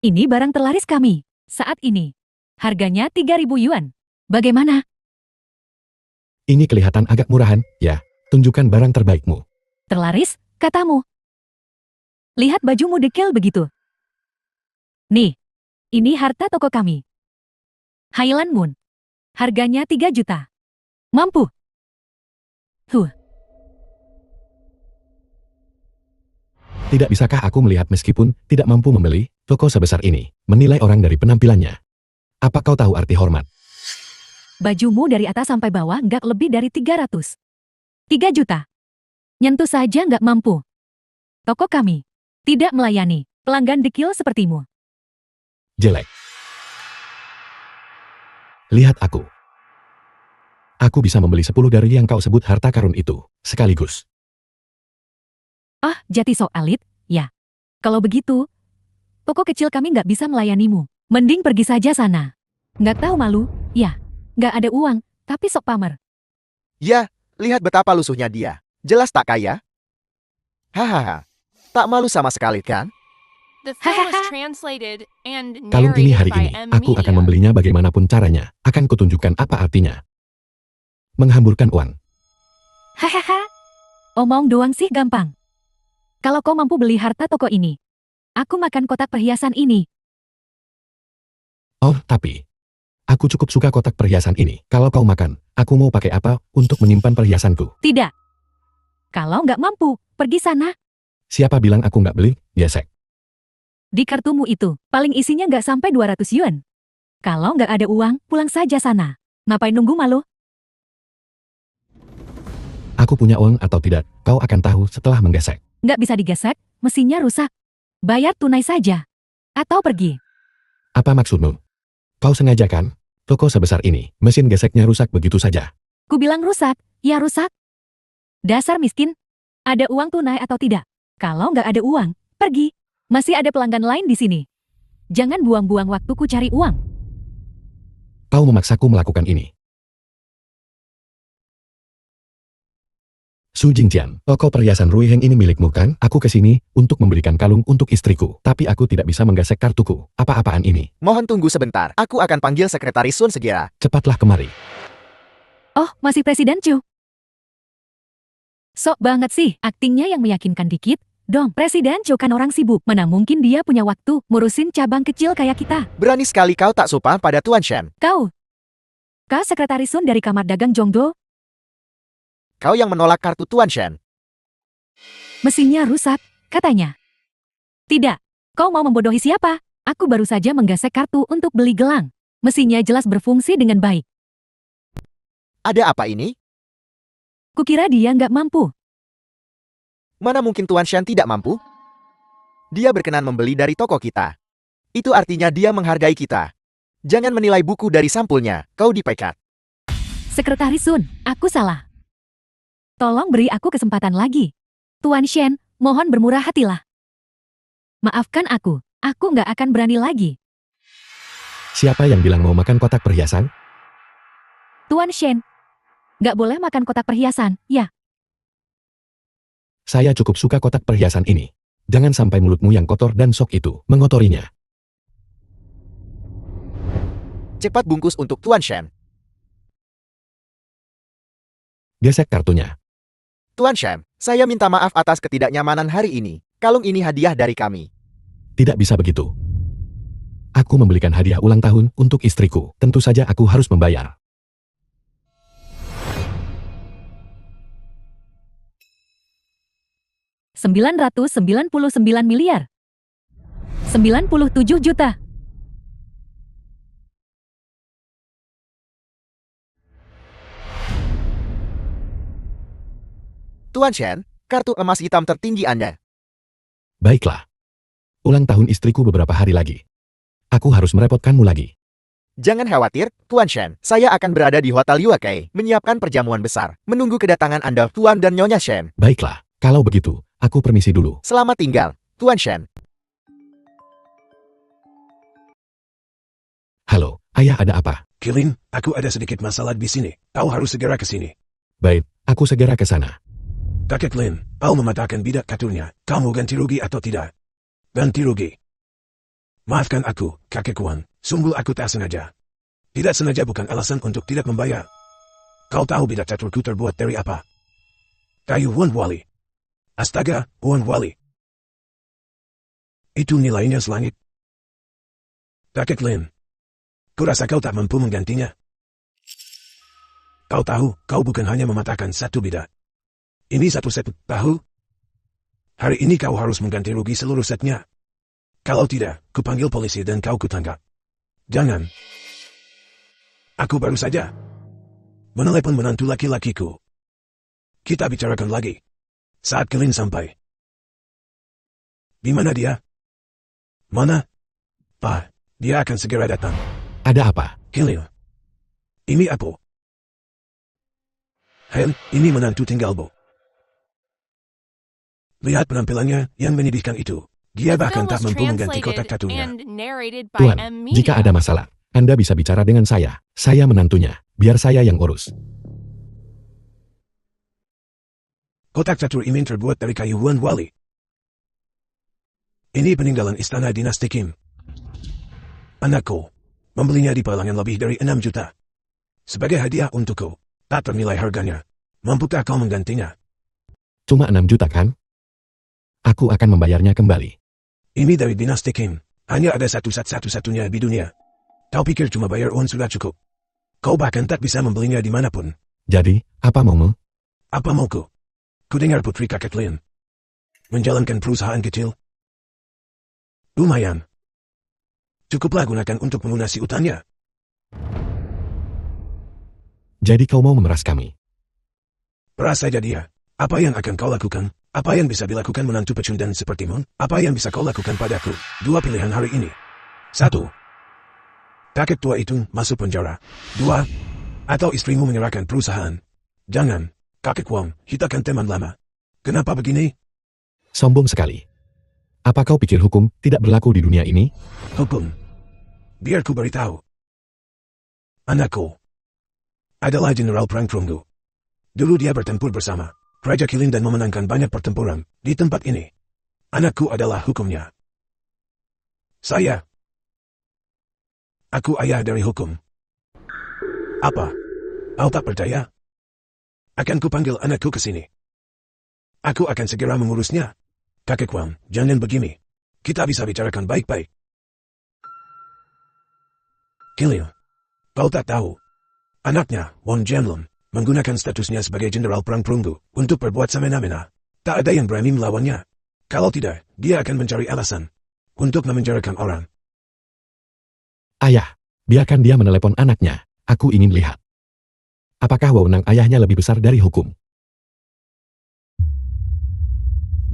Ini barang terlaris kami. Saat ini. Harganya 3.000 yuan. Bagaimana? Ini kelihatan agak murahan, ya. Tunjukkan barang terbaikmu. Terlaris, katamu. Lihat bajumu dekil begitu. Nih, ini harta toko kami. Highland Moon. Harganya 3 juta. Mampu. Tidak bisakah aku melihat meskipun tidak mampu membeli toko sebesar ini, menilai orang dari penampilannya? Apa kau tahu arti hormat? Bajumu dari atas sampai bawah nggak lebih dari 300. 3 juta. Nyentuh saja nggak mampu. Toko kami tidak melayani pelanggan dekil sepertimu. Jelek. Lihat aku. Aku bisa membeli 10 dari yang kau sebut harta karun itu, sekaligus. Ah, jati sok alit, ya. Kalau begitu, toko kecil kami nggak bisa melayanimu. Mending pergi saja sana. Nggak tahu malu, ya. Nggak ada uang, tapi sok pamer. Ya, lihat betapa lusuhnya dia. Jelas tak kaya. Hahaha. Tak malu sama sekali kan? Kalung ini hari ini, aku akan membelinya bagaimanapun caranya. Akan kutunjukkan apa artinya. Menghamburkan uang. Hahaha. Omong doang sih gampang. Kalau kau mampu beli harta toko ini, aku makan kotak perhiasan ini. Oh, tapi aku cukup suka kotak perhiasan ini. Kalau kau makan, aku mau pakai apa untuk menyimpan perhiasanku? Tidak. Kalau nggak mampu, pergi sana. Siapa bilang aku nggak beli? Gesek. Di kartumu itu, paling isinya nggak sampai 200 yuan. Kalau nggak ada uang, pulang saja sana. Ngapain nunggu malu? Aku punya uang atau tidak, kau akan tahu setelah menggesek. Nggak bisa digesek, mesinnya rusak. Bayar tunai saja. Atau pergi. Apa maksudmu? Kau sengaja kan? Toko sebesar ini, mesin geseknya rusak begitu saja. Ku bilang rusak, ya rusak. Dasar miskin. Ada uang tunai atau tidak? Kalau nggak ada uang, pergi. Masih ada pelanggan lain di sini. Jangan buang-buang waktuku cari uang. Kau memaksaku melakukan ini. Su Jingjian, toko perhiasan Rui Heng ini milikmu kan? Aku kesini untuk membelikan kalung untuk istriku, tapi aku tidak bisa menggesek kartuku. Apa-apaan ini? Mohon tunggu sebentar. Aku akan panggil Sekretaris Sun segera. Cepatlah kemari. Oh, masih Presiden Chu. Sok banget sih, aktingnya yang meyakinkan dikit. Dong, Presiden Chu kan orang sibuk. Mana mungkin dia punya waktu ngurusin cabang kecil kayak kita. Berani sekali kau tak sopan pada Tuan Shen. Kau Sekretaris Sun dari kamar dagang Jongdo. Kau yang menolak kartu Tuan Shen. Mesinnya rusak, katanya. Tidak, kau mau membodohi siapa? Aku baru saja menggesek kartu untuk beli gelang. Mesinnya jelas berfungsi dengan baik. Ada apa ini? Kukira dia nggak mampu. Mana mungkin Tuan Shen tidak mampu? Dia berkenan membeli dari toko kita. Itu artinya dia menghargai kita. Jangan menilai buku dari sampulnya, kau dipecat. Sekretaris Sun, aku salah. Tolong beri aku kesempatan lagi. Tuan Shen, mohon bermurah hatilah. Maafkan aku nggak akan berani lagi. Siapa yang bilang mau makan kotak perhiasan? Tuan Shen, nggak boleh makan kotak perhiasan, ya? Saya cukup suka kotak perhiasan ini. Jangan sampai mulutmu yang kotor dan sok itu mengotorinya. Cepat bungkus untuk Tuan Shen. Gesek kartunya. Tuan Shen, saya minta maaf atas ketidaknyamanan hari ini. Kalung ini hadiah dari kami. Tidak bisa begitu. Aku membelikan hadiah ulang tahun untuk istriku. Tentu saja aku harus membayar. $999 miliar. 97 juta. Tuan Shen, kartu emas hitam tertinggi Anda. Baiklah. Ulang tahun istriku beberapa hari lagi. Aku harus merepotkanmu lagi. Jangan khawatir, Tuan Shen. Saya akan berada di Hotel Yuakai, menyiapkan perjamuan besar, menunggu kedatangan Anda, Tuan dan Nyonya Shen. Baiklah, kalau begitu, aku permisi dulu. Selamat tinggal, Tuan Shen. Halo, ayah ada apa? Kilin, aku ada sedikit masalah di sini. Kau harus segera ke sini. Baik, aku segera ke sana. Kakek Lin, kau mematahkan bidak kartunya. Kamu ganti rugi atau tidak? Ganti rugi. Maafkan aku, kakek Wan. Sungguh aku tak sengaja. Tidak sengaja bukan alasan untuk tidak membayar. Kau tahu bidak caturku terbuat dari apa? Kayu Wan Wali. Astaga, Wan Wali. Itu nilainya selangit. Kakek Lin. Kurasa kau tak mampu menggantinya. Kau tahu, kau bukan hanya mematahkan satu bidak. Ini satu set, tahu? Hari ini kau harus mengganti rugi seluruh setnya. Kalau tidak, kupanggil polisi dan kau kutangkap. Jangan. Aku baru saja menelepon menantu laki-lakiku. Kita bicarakan lagi. Saat Kelin sampai. Di mana dia? Mana? Pak, dia akan segera datang. Ada apa? Kelin. Ini apa? Hen, ini menantu tinggal Bo. Lihat penampilannya yang menyedihkan itu. Dia bahkan tak mampu mengganti kotak caturnya. Tuan, jika ada masalah, Anda bisa bicara dengan saya. Saya menantunya. Biar saya yang urus. Kotak catur ini terbuat dari kayu Wan Wali. Ini peninggalan istana dinasti Kim. Anakku, membelinya di palangan lebih dari 6 juta. Sebagai hadiah untukku, tak ternilai harganya. Mampukah kau menggantinya? Cuma 6 juta kan? Aku akan membayarnya kembali. Ini dari dinasti Kim. Hanya ada satu satu-satunya di dunia. Kau pikir cuma bayar uang sudah cukup? Kau bahkan tak bisa membelinya dimanapun. Jadi, apa maumu? Apa mauku? Kudengar putri kakek Lin menjalankan perusahaan kecil. Lumayan. Cukuplah gunakan untuk melunasi utangnya. Jadi kau mau memeras kami? Peras saja dia. Apa yang akan kau lakukan? Apa yang bisa dilakukan menantu pecundang sepertimu? Apa yang bisa kau lakukan padaku? 2 pilihan hari ini. 1. Kakek tua itu masuk penjara. 2. Atau istrimu menyerahkan perusahaan. Jangan, kakek Wang, kita kan teman lama. Kenapa begini? Sombong sekali. Apa kau pikir hukum tidak berlaku di dunia ini? Hukum. Biar ku beritahu. Anakku adalah Jenderal Perang Perunggu. Dulu dia bertempur bersama Raja Kilin dan memenangkan banyak pertempuran di tempat ini. Anakku adalah hukumnya. Aku ayah dari hukum. Apa? Kau tak percaya? Akan kupanggil anakku ke sini. Aku akan segera mengurusnya. Kakek Wang, jangan begini. Kita bisa bicarakan baik-baik. Kilin, kau tak tahu. Anaknya, Wang Jianlun, menggunakan statusnya sebagai Jenderal Perang Perunggu untuk berbuat semena-mena. Tak ada yang berani melawannya. Kalau tidak, dia akan mencari alasan untuk memenjarakan orang. Ayah, biarkan dia menelepon anaknya. Aku ingin lihat. Apakah wewenang ayahnya lebih besar dari hukum?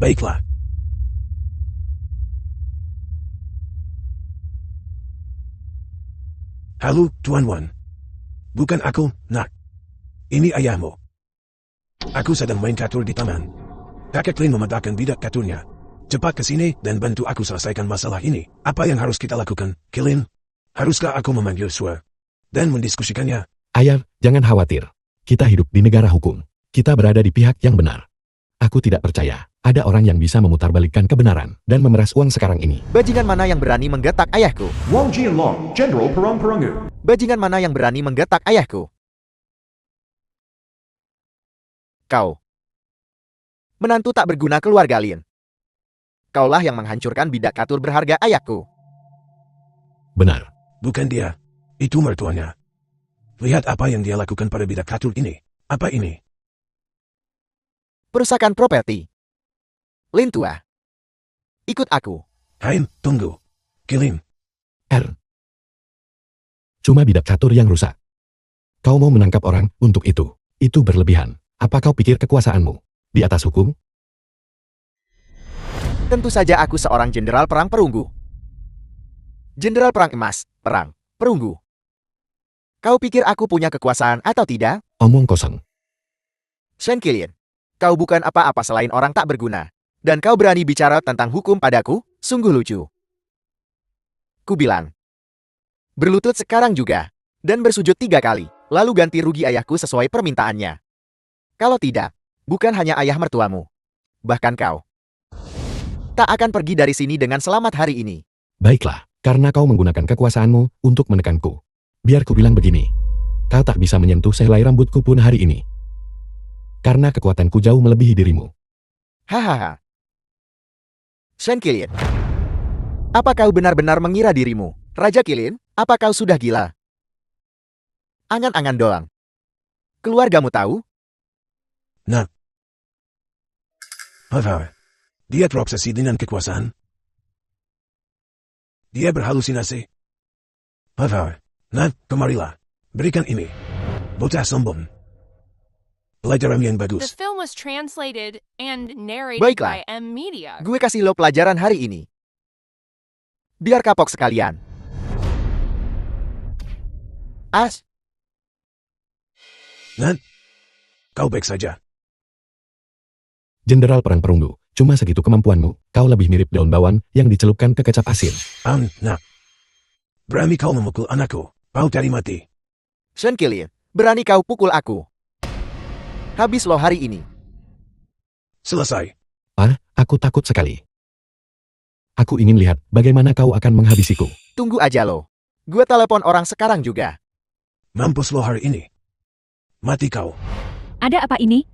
Baiklah. Halo, Tuan Wan. Bukan aku, nak. Ini ayahmu. Aku sedang main catur di taman. Kakek Lin mematahkan bidak caturnya. Cepat ke sini dan bantu aku selesaikan masalah ini. Apa yang harus kita lakukan, Kilin? Haruskah aku memanggil Sua dan mendiskusikannya? Ayah, jangan khawatir. Kita hidup di negara hukum. Kita berada di pihak yang benar. Aku tidak percaya ada orang yang bisa memutarbalikkan kebenaran dan memeras uang sekarang ini. Bajingan mana yang berani menggetak ayahku? Wang Jianlong, General Perang Perunggu. Bajingan mana yang berani menggetak ayahku? Kau. Menantu tak berguna keluarga Lin. Kaulah yang menghancurkan bidak catur berharga ayahku. Benar. Bukan dia. Itu mertuanya. Lihat apa yang dia lakukan pada bidak catur ini. Apa ini? Perusakan properti. Lin tua. Ikut aku. Haim, tunggu. Kilin. Cuma bidak catur yang rusak. Kau mau menangkap orang untuk itu. Itu berlebihan. Apa kau pikir kekuasaanmu di atas hukum? Tentu saja aku seorang jenderal perang perunggu. Jenderal perang emas, perang, perunggu. Kau pikir aku punya kekuasaan atau tidak? Omong kosong. Shen Qilin, kau bukan apa-apa selain orang tak berguna. Dan kau berani bicara tentang hukum padaku? Sungguh lucu. Ku bilang. Berlutut sekarang juga. Dan bersujud 3 kali. Lalu ganti rugi ayahku sesuai permintaannya. Kalau tidak, bukan hanya ayah mertuamu. Bahkan kau tak akan pergi dari sini dengan selamat hari ini. Baiklah, Karena kau menggunakan kekuasaanmu untuk menekanku. Biar ku bilang begini. Kau tak bisa menyentuh sehelai rambutku pun hari ini. Karena kekuatanku jauh melebihi dirimu. Hahaha. Shen Qilin. Apa kau benar-benar mengira dirimu, Raja Qilin? Apa kau sudah gila? Angan-angan doang. Keluargamu tahu? Nah. Apa? Dia terobsesi dengan kekuasaan. Dia berhalusinasi. Apa? Nah, kemarilah. Berikan ini. Bocah sombong. Pelajaran yang The bagus. film was translated and narrated Baiklah. by M Media. Gue kasih lo pelajaran hari ini. Biar kapok sekalian. As, Nah. Kau baik saja. Jenderal Perang Perunggu, cuma segitu kemampuanmu, kau lebih mirip daun bawang yang dicelupkan ke kecap asin. Nah. Berani kau memukul anakku. Kau cari mati. Shen Qilin, berani kau pukul aku. Habis lo hari ini. Selesai. Aku takut sekali. Aku ingin lihat bagaimana kau akan menghabisiku. Tunggu aja lo. Gue telepon orang sekarang juga. Mampus lo hari ini. Mati kau. Ada apa ini?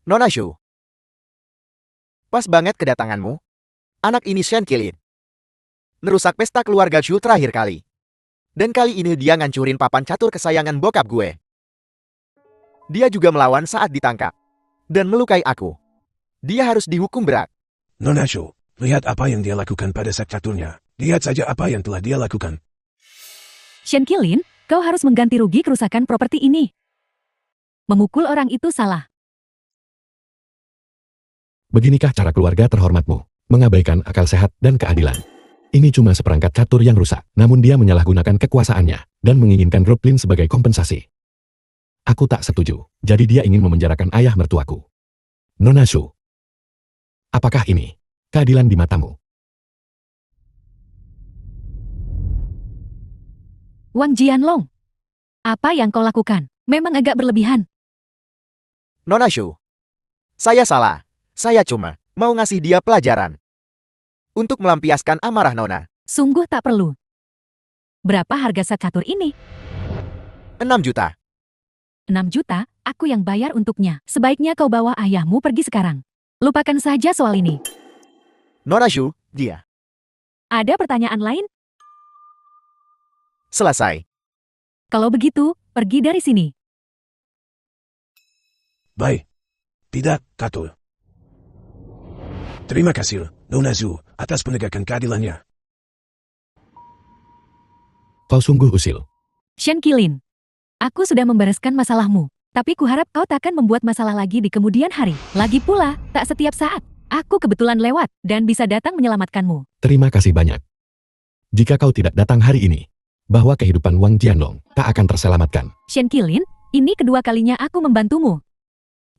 Nona Shu. Pas banget kedatanganmu. Anak ini Shen Qilin. Nerusak pesta keluarga Shu terakhir kali. Dan kali ini dia ngancurin papan catur kesayangan bokap gue. Dia juga melawan saat ditangkap. Dan melukai aku. Dia harus dihukum berat. Nona Shu, lihat apa yang dia lakukan pada set caturnya. Lihat saja apa yang telah dia lakukan. Shen Qilin, kau harus mengganti rugi kerusakan properti ini. Memukul orang itu salah. Beginikah cara keluarga terhormatmu, mengabaikan akal sehat dan keadilan. Ini cuma seperangkat catur yang rusak, namun dia menyalahgunakan kekuasaannya, dan menginginkan Roplin sebagai kompensasi. Aku tak setuju, jadi dia ingin memenjarakan ayah mertuaku. Nona Shu. Apakah ini keadilan di matamu? Wang Jianlong. Apa yang kau lakukan? Memang agak berlebihan. Nona Shu. Saya salah. Saya cuma mau ngasih dia pelajaran. Untuk melampiaskan amarah Nona. Sungguh tak perlu. Berapa harga set catur ini? 6 juta. 6 juta, aku yang bayar untuknya. Sebaiknya kau bawa ayahmu pergi sekarang. Lupakan saja soal ini. Nona Shu, dia. Ada pertanyaan lain? Selesai. Kalau begitu, pergi dari sini. Baik. Tidak, Katul. Terima kasih, Nona Shu, atas penegakan keadilannya. Kau sungguh usil. Shen Qilin, aku sudah membereskan masalahmu. Tapi kuharap kau takkan membuat masalah lagi di kemudian hari. Lagi pula, tak setiap saat. Aku kebetulan lewat dan bisa datang menyelamatkanmu. Terima kasih banyak. Jika kau tidak datang hari ini, bahwa kehidupan Wang Jianlong tak akan terselamatkan. Shen Qilin, ini kedua kalinya aku membantumu.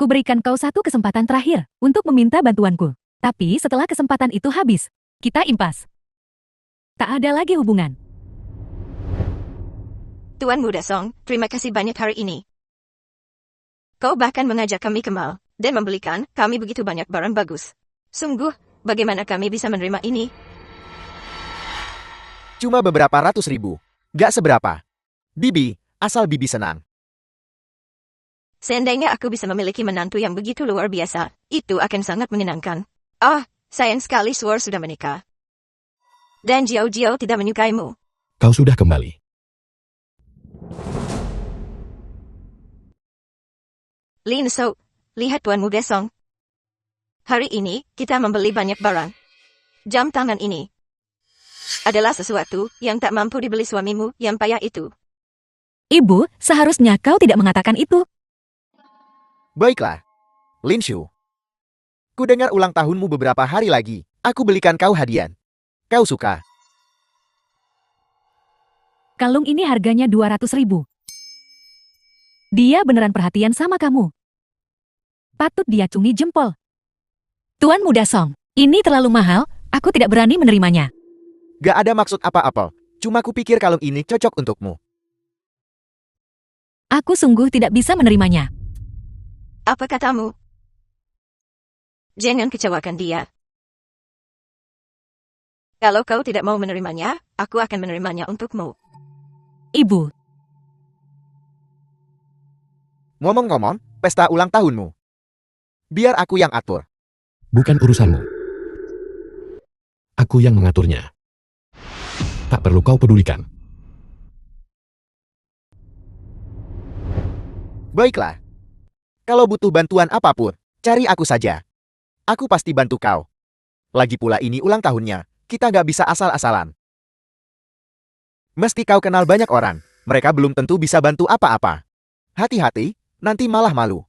Kuberikan kau satu kesempatan terakhir untuk meminta bantuanku. Tapi setelah kesempatan itu habis, kita impas. Tak ada lagi hubungan. Tuan Muda Song, terima kasih banyak hari ini. Kau bahkan mengajak kami ke mall, dan membelikan kami begitu banyak barang bagus. Sungguh, bagaimana kami bisa menerima ini? Cuma beberapa ratus ribu. Gak seberapa. Bibi, asal Bibi senang. Seandainya aku bisa memiliki menantu yang begitu luar biasa, itu akan sangat menyenangkan. Sayang sekali Suor sudah menikah. Dan Jiao tidak menyukaimu. Kau sudah kembali. Lin So, lihat Tuan Muda Song. Hari ini, kita membeli banyak barang. Jam tangan ini adalah sesuatu yang tak mampu dibeli suamimu yang payah itu. Ibu, seharusnya kau tidak mengatakan itu. Baiklah. Lin Shu. Ku dengar ulang tahunmu beberapa hari lagi. Aku belikan kau hadiah. Kau suka. Kalung ini harganya 200.000. Dia beneran perhatian sama kamu. Patut diacungi jempol. Tuan Muda Song, ini terlalu mahal, aku tidak berani menerimanya. Gak ada maksud apa-apa. Cuma ku pikir kalung ini cocok untukmu. Aku sungguh tidak bisa menerimanya. Apa katamu? Jangan kecewakan dia. Kalau kau tidak mau menerimanya, aku akan menerimanya untukmu. Ibu, Ngomong-ngomong, pesta ulang tahunmu. Biar aku yang atur. Bukan urusanmu. Aku yang mengaturnya. Tak perlu kau pedulikan. Baiklah. Kalau butuh bantuan apapun, cari aku saja. Aku pasti bantu kau. Lagi pula ini ulang tahunnya, kita gak bisa asal-asalan. Mesti kau kenal banyak orang, mereka belum tentu bisa bantu apa-apa. Hati-hati, nanti malah malu.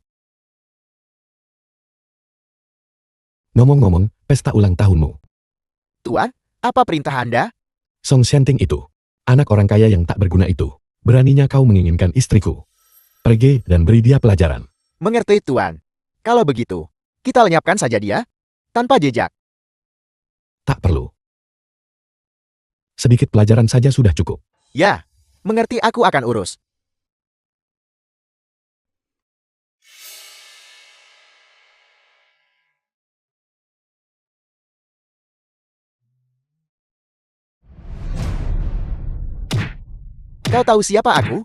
Ngomong-ngomong, pesta ulang tahunmu. Tuan, apa perintah Anda? Song Shanting itu. Anak orang kaya yang tak berguna itu. Beraninya kau menginginkan istriku. Pergi dan beri dia pelajaran. Mengerti, Tuan. Kalau begitu, kita lenyapkan saja dia, tanpa jejak. Tak perlu. Sedikit pelajaran saja sudah cukup. Ya, mengerti, aku akan urus. Kau tahu siapa aku?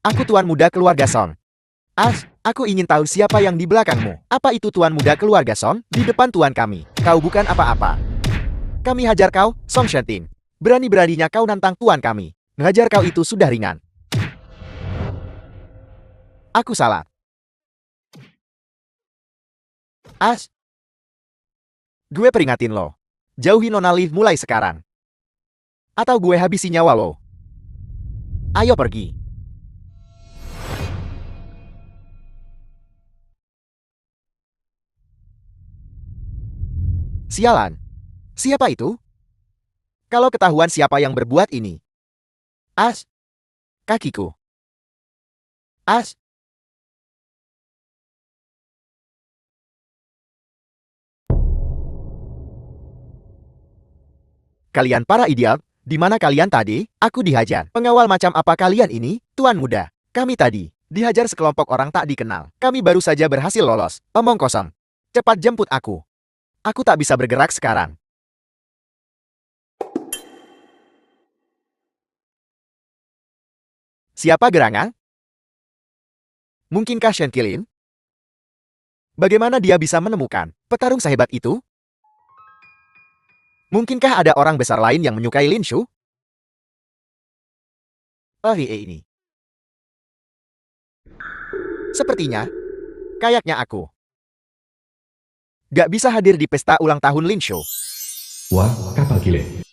Aku tuan muda keluarga Song. Aku ingin tahu siapa yang di belakangmu. Apa itu tuan muda keluarga Song? Di depan tuan kami. Kau bukan apa-apa. Kami hajar kau, Song Shanting. Berani-beraninya kau nantang tuan kami. Ngajar kau itu sudah ringan. Aku salah. Gue peringatin lo. Jauhi Nona Liv mulai sekarang. Atau gue habisi nyawa lo. Ayo pergi. Sialan. Siapa itu? Kalau ketahuan siapa yang berbuat ini. Kakiku. Kalian para idiot. Di mana kalian tadi? Aku dihajar. Pengawal macam apa kalian ini, tuan muda? Kami tadi dihajar sekelompok orang tak dikenal. Kami baru saja berhasil lolos. Omong kosong. Cepat jemput aku. Aku tak bisa bergerak sekarang. Siapa gerangan? Mungkinkah Shen Qilin? Bagaimana dia bisa menemukan petarung sehebat itu? Mungkinkah ada orang besar lain yang menyukai Lin Shu? Ini. Sepertinya, kayaknya aku gak bisa hadir di pesta ulang tahun Lin Shu. Wah, kapal Qilin.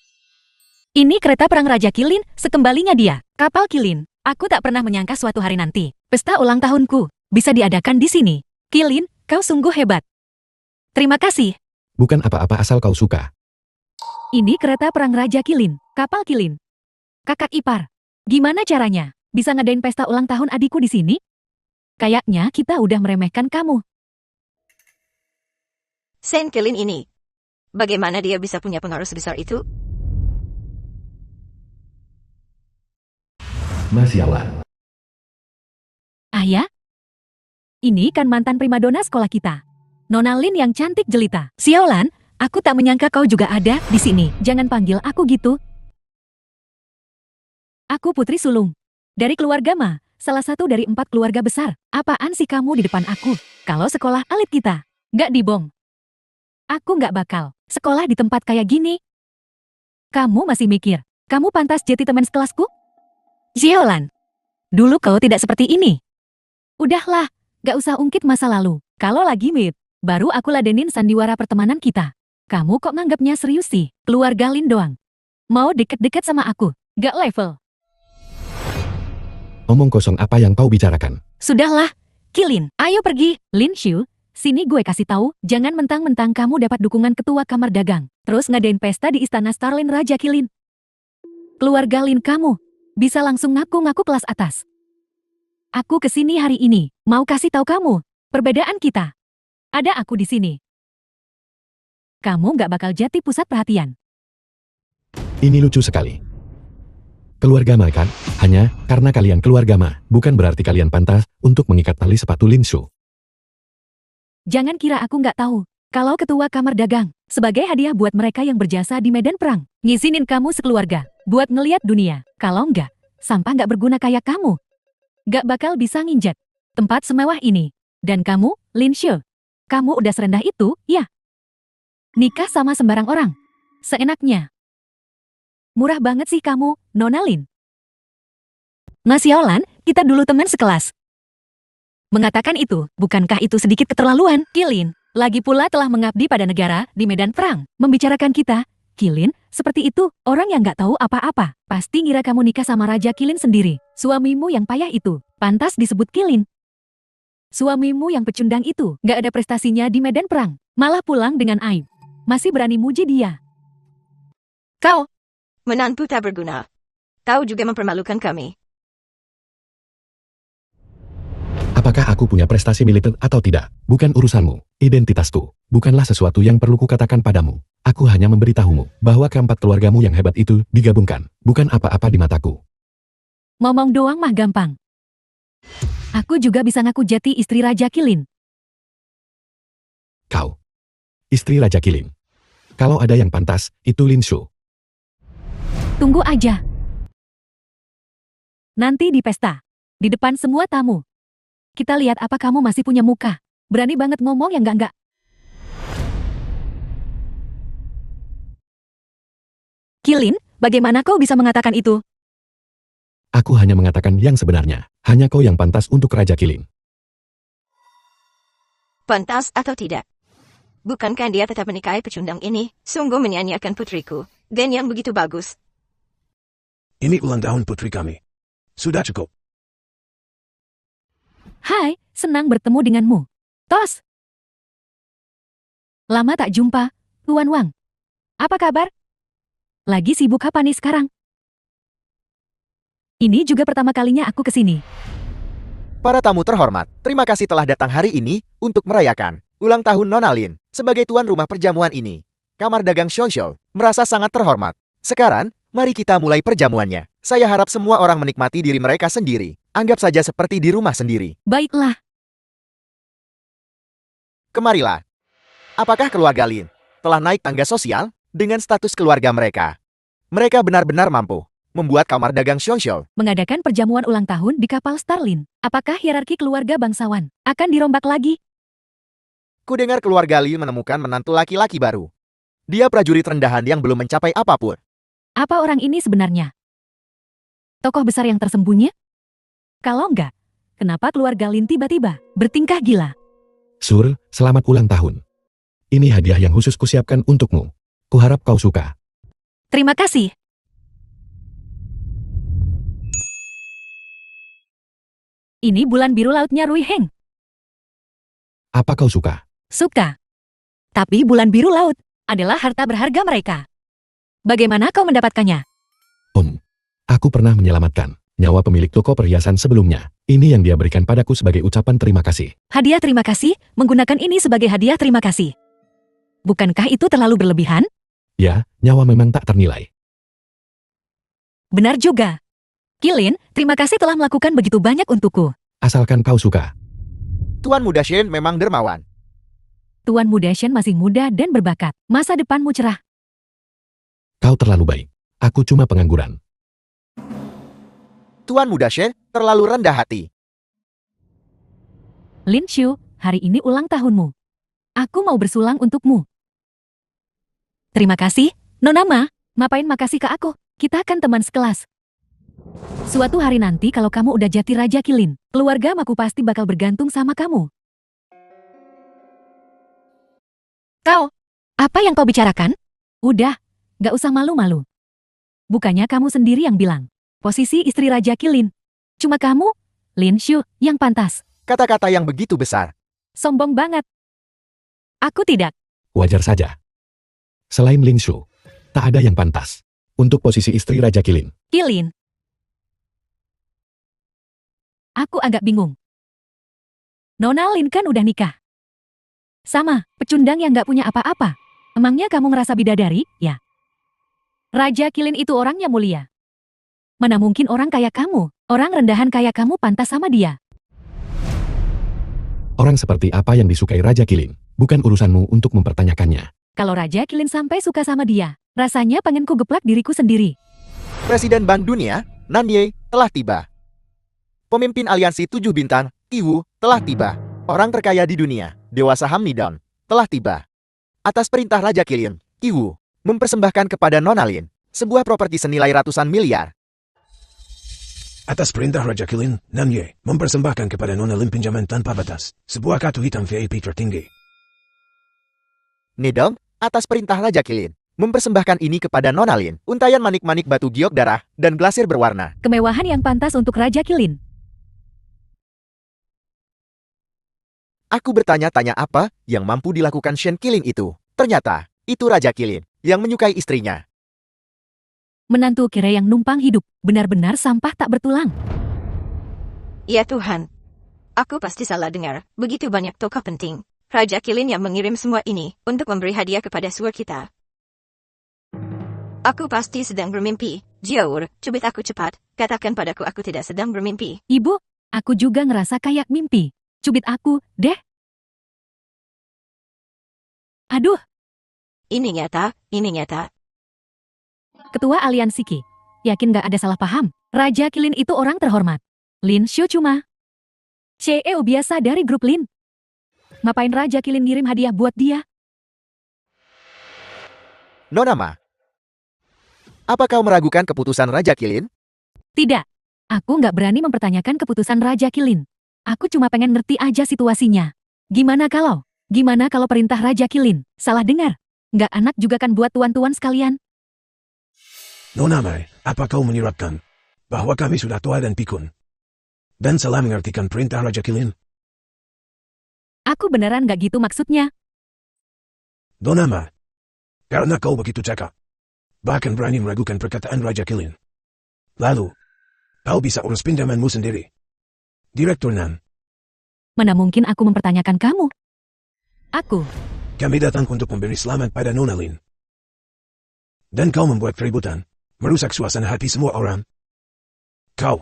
ini kereta perang Raja Qilin, sekembalinya dia. Kapal Qilin, aku tak pernah menyangka suatu hari nanti, pesta ulang tahunku, bisa diadakan di sini. Qilin, kau sungguh hebat. Terima kasih. Bukan apa-apa asal kau suka. Ini kereta perang Raja Qilin, kapal Qilin. Kakak ipar, gimana caranya? Bisa ngadain pesta ulang tahun adikku di sini? Kayaknya kita udah meremehkan kamu. Shen Qilin ini. Bagaimana dia bisa punya pengaruh sebesar itu? Sialan. Ayah? Ini kan mantan primadona sekolah kita. Nona Lin yang cantik jelita. Xiaolan, aku tak menyangka kau juga ada di sini. Jangan panggil aku gitu. Aku Putri Sulung. Dari keluarga Ma, salah satu dari 4 keluarga besar. Apaan sih kamu di depan aku? Kalau sekolah elit kita, nggak dibong. Aku nggak bakal sekolah di tempat kayak gini. Kamu masih mikir, kamu pantas jadi teman sekelasku? Xiaolan, dulu kau tidak seperti ini. Udahlah, nggak usah ungkit masa lalu. Kalau lagi meet, baru aku ladenin sandiwara pertemanan kita. Kamu kok nganggapnya serius sih? Keluarga Lin doang. Mau deket-deket sama aku? Gak level. Omong kosong apa yang kau bicarakan? Sudahlah, Qilin, ayo pergi. Lin Shu, sini gue kasih tahu, jangan mentang-mentang kamu dapat dukungan ketua kamar dagang, terus ngadain pesta di istana Starlin Raja Qilin. Keluarga Lin kamu, bisa langsung ngaku-ngaku kelas atas. Aku kesini hari ini, mau kasih tahu kamu, perbedaan kita. Ada aku di sini. Kamu gak bakal jadi pusat perhatian. Ini lucu sekali. Keluarga Ma kan? Hanya karena kalian keluarga Ma, bukan berarti kalian pantas untuk mengikat tali sepatu Lin Shu. Jangan kira aku nggak tahu. Kalau ketua kamar dagang, sebagai hadiah buat mereka yang berjasa di medan perang. Ngizinin kamu sekeluarga, buat ngeliat dunia. Kalau enggak, sampah nggak berguna kayak kamu. Nggak bakal bisa nginjak tempat semewah ini. Dan kamu, Lin Shu, kamu udah serendah itu, ya? Nikah sama sembarang orang. Seenaknya. Murah banget sih kamu, Nona Lin. Ngasiolan, kita dulu teman sekelas. Mengatakan itu, bukankah itu sedikit keterlaluan, Kilin? Lagi pula telah mengabdi pada negara di medan perang. Membicarakan kita, Kilin, seperti itu, orang yang nggak tahu apa-apa. Pasti ngira kamu nikah sama Raja Kilin sendiri. Suamimu yang payah itu, pantas disebut Kilin. Suamimu yang pecundang itu, nggak ada prestasinya di medan perang. Malah pulang dengan aib. Masih berani muji dia. Kau, menantu tak berguna. Kau juga mempermalukan kami. Apakah aku punya prestasi militer atau tidak? Bukan urusanmu. Identitasku bukanlah sesuatu yang perlu kukatakan padamu. Aku hanya memberitahumu bahwa keempat keluargamu yang hebat itu digabungkan. Bukan apa-apa di mataku. Ngomong doang mah gampang. Aku juga bisa ngaku jati istri Raja Kilin. Kau, istri Raja Kilin. Kalau ada yang pantas, itu Lin Shu. Tunggu aja. Nanti di pesta. Di depan semua tamu. Kita lihat apa kamu masih punya muka. Berani banget ngomong yang enggak-enggak. Kilin, bagaimana kau bisa mengatakan itu? Aku hanya mengatakan yang sebenarnya. Hanya kau yang pantas untuk Raja Kilin. Pantas atau tidak? Bukankah dia tetap menikahi pecundang ini? Sungguh menyanyiakan putriku. Dan yang begitu bagus. Ini ulang tahun putri kami. Sudah cukup. Hai, senang bertemu denganmu. Tos! Lama tak jumpa, Tuan Wang. Apa kabar? Lagi sibuk apa nih sekarang? Ini juga pertama kalinya aku kesini. Para tamu terhormat, terima kasih telah datang hari ini untuk merayakan ulang tahun Nona Lin. Sebagai tuan rumah perjamuan ini, Kamar Dagang Shoushou merasa sangat terhormat. Sekarang, mari kita mulai perjamuannya. Saya harap semua orang menikmati diri mereka sendiri. Anggap saja seperti di rumah sendiri. Baiklah. Kemarilah. Apakah keluarga Lin telah naik tangga sosial dengan status keluarga mereka? Mereka benar-benar mampu membuat Kamar Dagang Shoushou Mengadakan perjamuan ulang tahun di kapal Starlin. Apakah hierarki keluarga bangsawan akan dirombak lagi? Kudengar keluarga Lin menemukan menantu laki-laki baru. Dia prajurit rendahan yang belum mencapai apapun. Apa orang ini sebenarnya? Tokoh besar yang tersembunyi? Kalau enggak, kenapa keluarga Lin tiba-tiba bertingkah gila? Sur, selamat ulang tahun. Ini hadiah yang khusus kusiapkan untukmu. Kuharap kau suka. Terima kasih. Ini bulan biru lautnya Rui Heng. Apa kau suka? Suka. Tapi bulan biru laut adalah harta berharga mereka. Bagaimana kau mendapatkannya? Aku pernah menyelamatkan nyawa pemilik toko perhiasan sebelumnya. Ini yang dia berikan padaku sebagai ucapan terima kasih. Hadiah terima kasih, menggunakan ini sebagai hadiah terima kasih. Bukankah itu terlalu berlebihan? Ya, nyawa memang tak ternilai. Benar juga. Kilin, terima kasih telah melakukan begitu banyak untukku. Asalkan kau suka. Tuan muda Shen memang dermawan. Tuan muda Shen masih muda dan berbakat. Masa depanmu cerah. Kau terlalu baik. Aku cuma pengangguran. Tuan muda Shen terlalu rendah hati. Lin Shu, hari ini ulang tahunmu. Aku mau bersulang untukmu. Terima kasih, Nona Ma. Ngapain makasih ke aku? Kita kan teman sekelas. Suatu hari nanti kalau kamu udah jadi Raja Kilin, keluarga aku pasti bakal bergantung sama kamu. Kau, apa yang kau bicarakan? Udah, gak usah malu-malu. Bukannya kamu sendiri yang bilang, posisi istri Raja Kilin. Cuma kamu, Lin Shu, yang pantas. Kata-kata yang begitu besar. Sombong banget. Aku tidak. Wajar saja. Selain Lin Shu, tak ada yang pantas untuk posisi istri Raja Kilin. Kilin. Aku agak bingung. Nona Lin kan udah nikah. Sama, pecundang yang gak punya apa-apa. Emangnya kamu ngerasa bidadari, ya? Raja Kilin itu orangnya mulia. Mana mungkin orang kayak kamu, orang rendahan kayak kamu pantas sama dia. Orang seperti apa yang disukai Raja Kilin? bukan urusanmu untuk mempertanyakannya. Kalau Raja Kilin sampai suka sama dia, rasanya pengen ku geplak diriku sendiri. Presiden Bank Dunia, Nanye, telah tiba. Pemimpin Aliansi 7 Bintang, Kiwu, telah tiba. Orang terkaya di dunia, Dewa Saham Nidon, telah tiba. Atas perintah Raja Kilin, Kiwu, mempersembahkan kepada Nona Lin, sebuah properti senilai ratusan miliar. Atas perintah Raja Kilin, Nanye mempersembahkan kepada Nona Lin pinjaman tanpa batas, sebuah kartu hitam VIP tertinggi. Nidong, atas perintah Raja Kilin, mempersembahkan ini kepada Nona Lin, untayan manik-manik batu giok darah, dan glasir berwarna. Kemewahan yang pantas untuk Raja Kilin. Aku bertanya-tanya apa yang mampu dilakukan Shen Kilin itu. Ternyata, itu Raja Kilin yang menyukai istrinya. Menantu kira yang numpang hidup, benar-benar sampah tak bertulang. Ya Tuhan. Aku pasti salah dengar, begitu banyak tokoh penting. Raja Kilin yang mengirim semua ini untuk memberi hadiah kepada suar kita. Aku pasti sedang bermimpi. Jiaur, cubit aku cepat. Katakan padaku aku tidak sedang bermimpi. Ibu, aku juga ngerasa kayak mimpi. Cubit aku, deh. Aduh, Ini nyata, ini nyata. Ketua Aliansi Qi. Yakin gak ada salah paham? Raja Kilin itu orang terhormat. Lin Xiu cuma CEO biasa dari grup Lin. Ngapain Raja Kilin ngirim hadiah buat dia? Nona Ma, apa kau meragukan keputusan Raja Kilin? Tidak. Aku nggak berani mempertanyakan keputusan Raja Kilin. Aku cuma pengen ngerti aja situasinya. Gimana kalau perintah Raja Kilin? Salah dengar? Nggak anak juga kan buat tuan-tuan sekalian? Nona Mai, apa kau menyiratkan bahwa kami sudah tua dan pikun? Dan salah mengertikan perintah Raja Kilin? Aku beneran nggak gitu maksudnya. Nona Ma, karena kau begitu cakap, bahkan berani meragukan perkataan Raja Kilin. Lalu, kau bisa urus pinjamanmu sendiri. Direktur Nan, Mana mungkin aku mempertanyakan kamu? Aku, kami datang untuk memberi selamat pada Nona Lin. Dan kau membuat keributan, merusak suasana hati semua orang. Kau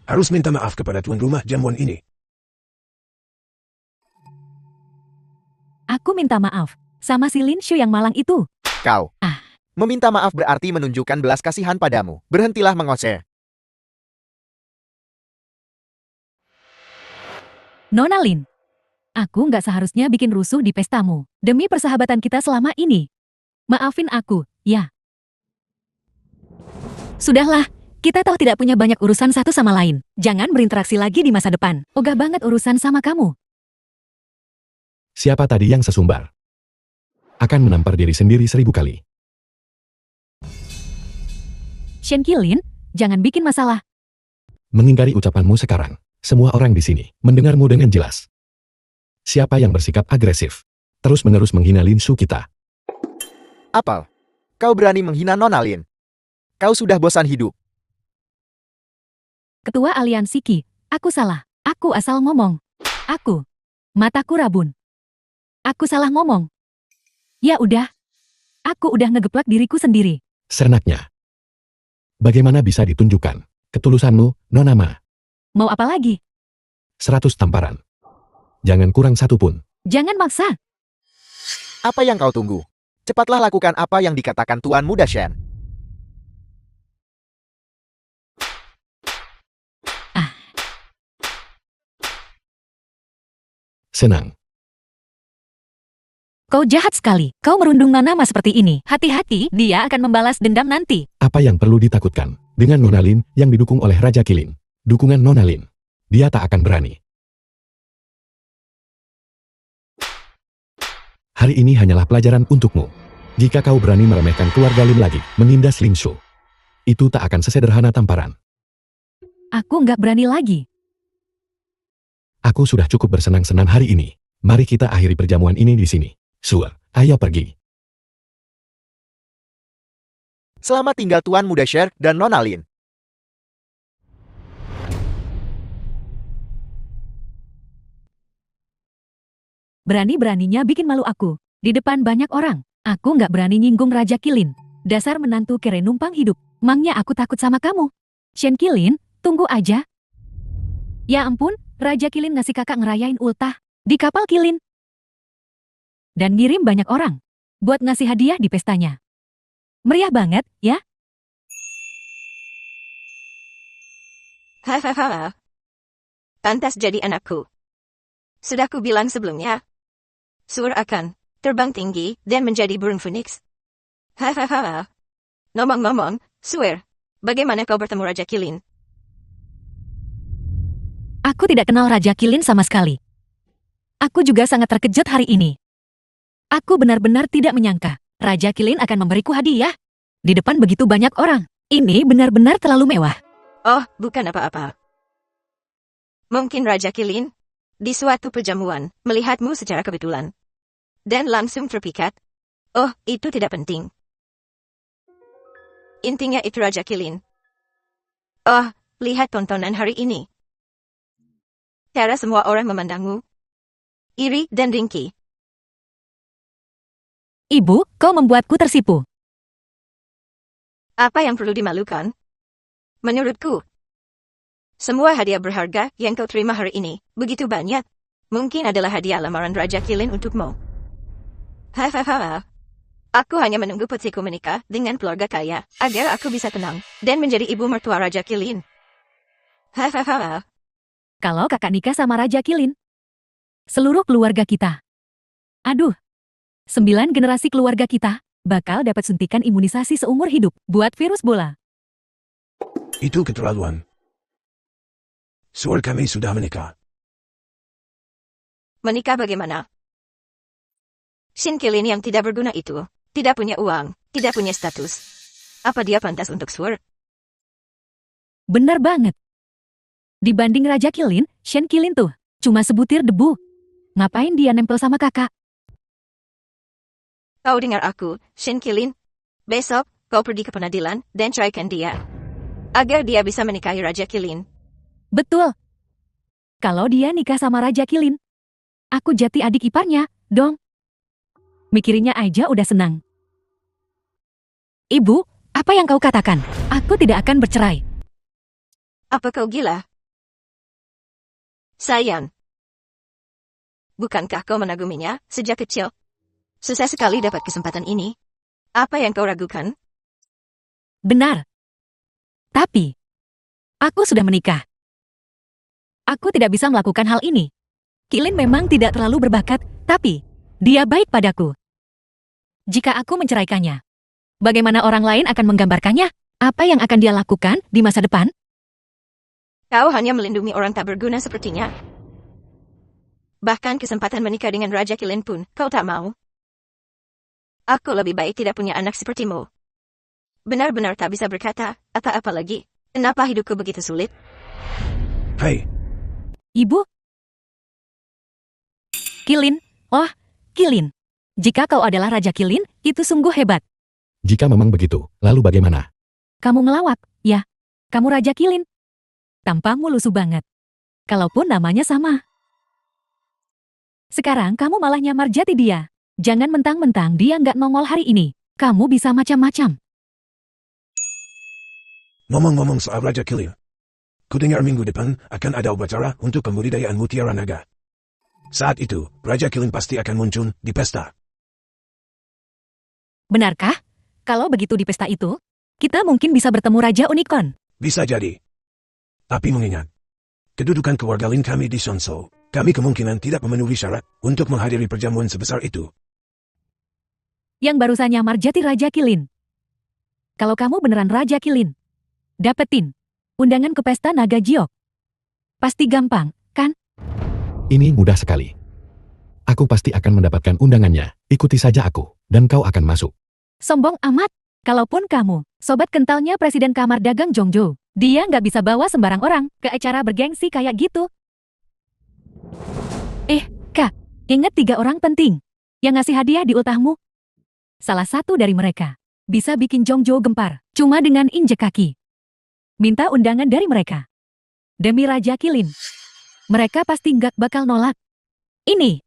harus minta maaf kepada tuan rumah jamuan ini. aku minta maaf sama si Lin Xiu yang malang itu. Kau. Meminta maaf berarti menunjukkan belas kasihan padamu. Berhentilah mengoceh. Nona Lin, aku nggak seharusnya bikin rusuh di pestamu. Demi persahabatan kita selama ini. Maafin aku, ya. Sudahlah, kita toh tidak punya banyak urusan satu sama lain. Jangan berinteraksi lagi di masa depan. Ogah banget urusan sama kamu. Siapa tadi yang sesumbar? Akan menampar diri sendiri 1000 kali. Shen Kilin, jangan bikin masalah. Mengingkari ucapanmu sekarang. Semua orang di sini mendengarmu dengan jelas. Siapa yang bersikap agresif? Terus-menerus menghina Lin Su kita. Apal, kau berani menghina Nona Lin. Kau sudah bosan hidup. Ketua Aliansi Qi, aku salah. Aku asal ngomong. Aku. Mataku rabun. Aku salah ngomong. Ya udah. Aku udah ngegeplak diriku sendiri. Sernaknya. Bagaimana bisa ditunjukkan ketulusanmu, Nona Ma? Mau apa lagi? 100 tamparan. Jangan kurang satu pun. Jangan maksa. Apa yang kau tunggu? Cepatlah lakukan apa yang dikatakan Tuan Muda Shen. Senang. Kau jahat sekali. Kau merundung Nona Ma seperti ini. Hati-hati, dia akan membalas dendam nanti. Apa yang perlu ditakutkan? Dengan Nona Lin yang didukung oleh Raja Kilin. Dukungan Nona Lin. Dia tak akan berani. Hari ini hanyalah pelajaran untukmu. Jika kau berani meremehkan keluarga Lin lagi, menindas Lin Su, itu tak akan sesederhana tamparan. Aku nggak berani lagi. Aku sudah cukup bersenang-senang hari ini. Mari kita akhiri perjamuan ini di sini. Suar, ayo pergi. Selamat tinggal Tuan Muda Sher dan Nona Lin. Berani-beraninya bikin malu aku. Di depan banyak orang. Aku nggak berani nyinggung Raja Kilin. Dasar menantu kere numpang hidup. Mangnya aku takut sama kamu. Shen Kilin, tunggu aja. Ya ampun, Raja Kilin ngasih kakak ngerayain ultah. Di kapal Kilin. dan ngirim banyak orang buat ngasih hadiah di pestanya. Meriah banget, ya? Hahaha. Pantas jadi anakku. Sudah ku bilang sebelumnya. Sur akan terbang tinggi dan menjadi burung phoenix. Hahaha. Ngomong-ngomong, Sur, bagaimana kau bertemu Raja Kilin? Aku tidak kenal Raja Kilin sama sekali. Aku juga sangat terkejut hari ini. Aku benar-benar tidak menyangka Raja Kilin akan memberiku hadiah. Di depan begitu banyak orang. Ini benar-benar terlalu mewah. Oh, bukan apa-apa. Mungkin Raja Kilin, di suatu perjamuan, melihatmu secara kebetulan. Dan langsung terpikat. Oh, itu tidak penting. Intinya itu Raja Kilin. Oh, lihat tontonan hari ini. Cara semua orang memandangmu. Iri dan dengki. Ibu, kau membuatku tersipu. Apa yang perlu dimalukan? Menurutku, semua hadiah berharga yang kau terima hari ini, begitu banyak. Mungkin adalah hadiah lamaran Raja Kilin untukmu. Hahaha. Aku hanya menunggu putriku menikah dengan keluarga kaya, agar aku bisa tenang, dan menjadi ibu mertua Raja Kilin. Hahaha. Kalau kakak nikah sama Raja Kilin, seluruh keluarga kita. Aduh, 9 generasi keluarga kita bakal dapat suntikan imunisasi seumur hidup buat virus bola. Itu keterlaluan. Sur kami sudah menikah. Menikah bagaimana? Shin Kilin yang tidak berguna itu, tidak punya uang, tidak punya status. Apa dia pantas untuk Sur? Benar banget. Dibanding Raja Kilin, Shen Kilin tuh cuma sebutir debu. Ngapain dia nempel sama kakak? Kau dengar aku, Shin Kilin? Besok, kau pergi ke pengadilan dan ceraikan dia. Agar dia bisa menikahi Raja Kilin. Betul. Kalau dia nikah sama Raja Kilin, aku jadi adik iparnya, dong. Mikirinnya aja udah senang. Ibu, apa yang kau katakan? Aku tidak akan bercerai. Apa kau gila? Sayang. Bukankah kau menaguminya sejak kecil? Susah sekali dapat kesempatan ini. Apa yang kau ragukan? Benar. Tapi, aku sudah menikah. Aku tidak bisa melakukan hal ini. Kilin memang tidak terlalu berbakat, tapi dia baik padaku. Jika aku menceraikannya, bagaimana orang lain akan menggambarkannya? Apa yang akan dia lakukan di masa depan? Kau hanya melindungi orang tak berguna sepertinya. Bahkan kesempatan menikah dengan Raja Kilin pun kau tak mau. Aku lebih baik tidak punya anak sepertimu. Benar-benar tak bisa berkata apa-apa lagi. Kenapa hidupku begitu sulit? Hei, Ibu? Kilin, oh, Kilin. Jika kau adalah Raja Kilin, itu sungguh hebat. Jika memang begitu, lalu bagaimana? Kamu ngelawak, ya? Kamu Raja Kilin. Tampangmu lusuh banget. Kalaupun namanya sama. Sekarang kamu malah nyamar jati dia. Jangan mentang-mentang dia nggak nongol hari ini. Kamu bisa macam-macam. ngomong-ngomong soal Raja Kilin. Kudengar minggu depan akan ada upacara untuk pembudidayaan mutiara naga. Saat itu, Raja Kilin pasti akan muncul di pesta. Benarkah? Kalau begitu di pesta itu, kita mungkin bisa bertemu Raja Unicorn. Bisa jadi. Tapi mengingat, kedudukan keluarga Lin kami di Shonsou, kami kemungkinan tidak memenuhi syarat untuk menghadiri perjamuan sebesar itu. Yang barusan nyamar jati Raja Kilin. Kalau kamu beneran Raja Kilin, dapetin undangan ke pesta Naga Jiok. Pasti gampang, kan? Ini mudah sekali. Aku pasti akan mendapatkan undangannya. Ikuti saja aku, dan kau akan masuk. Sombong amat. Kalaupun kamu, sobat kentalnya Presiden Kamar Dagang Jongjo, dia nggak bisa bawa sembarang orang ke acara bergengsi kayak gitu. Kak, ingat 3 orang penting yang ngasih hadiah di ultahmu. Salah satu dari mereka bisa bikin Jongjo gempar cuma dengan injek kaki. Minta undangan dari mereka. Demi Raja Kilin. Mereka pasti nggak bakal nolak. Ini.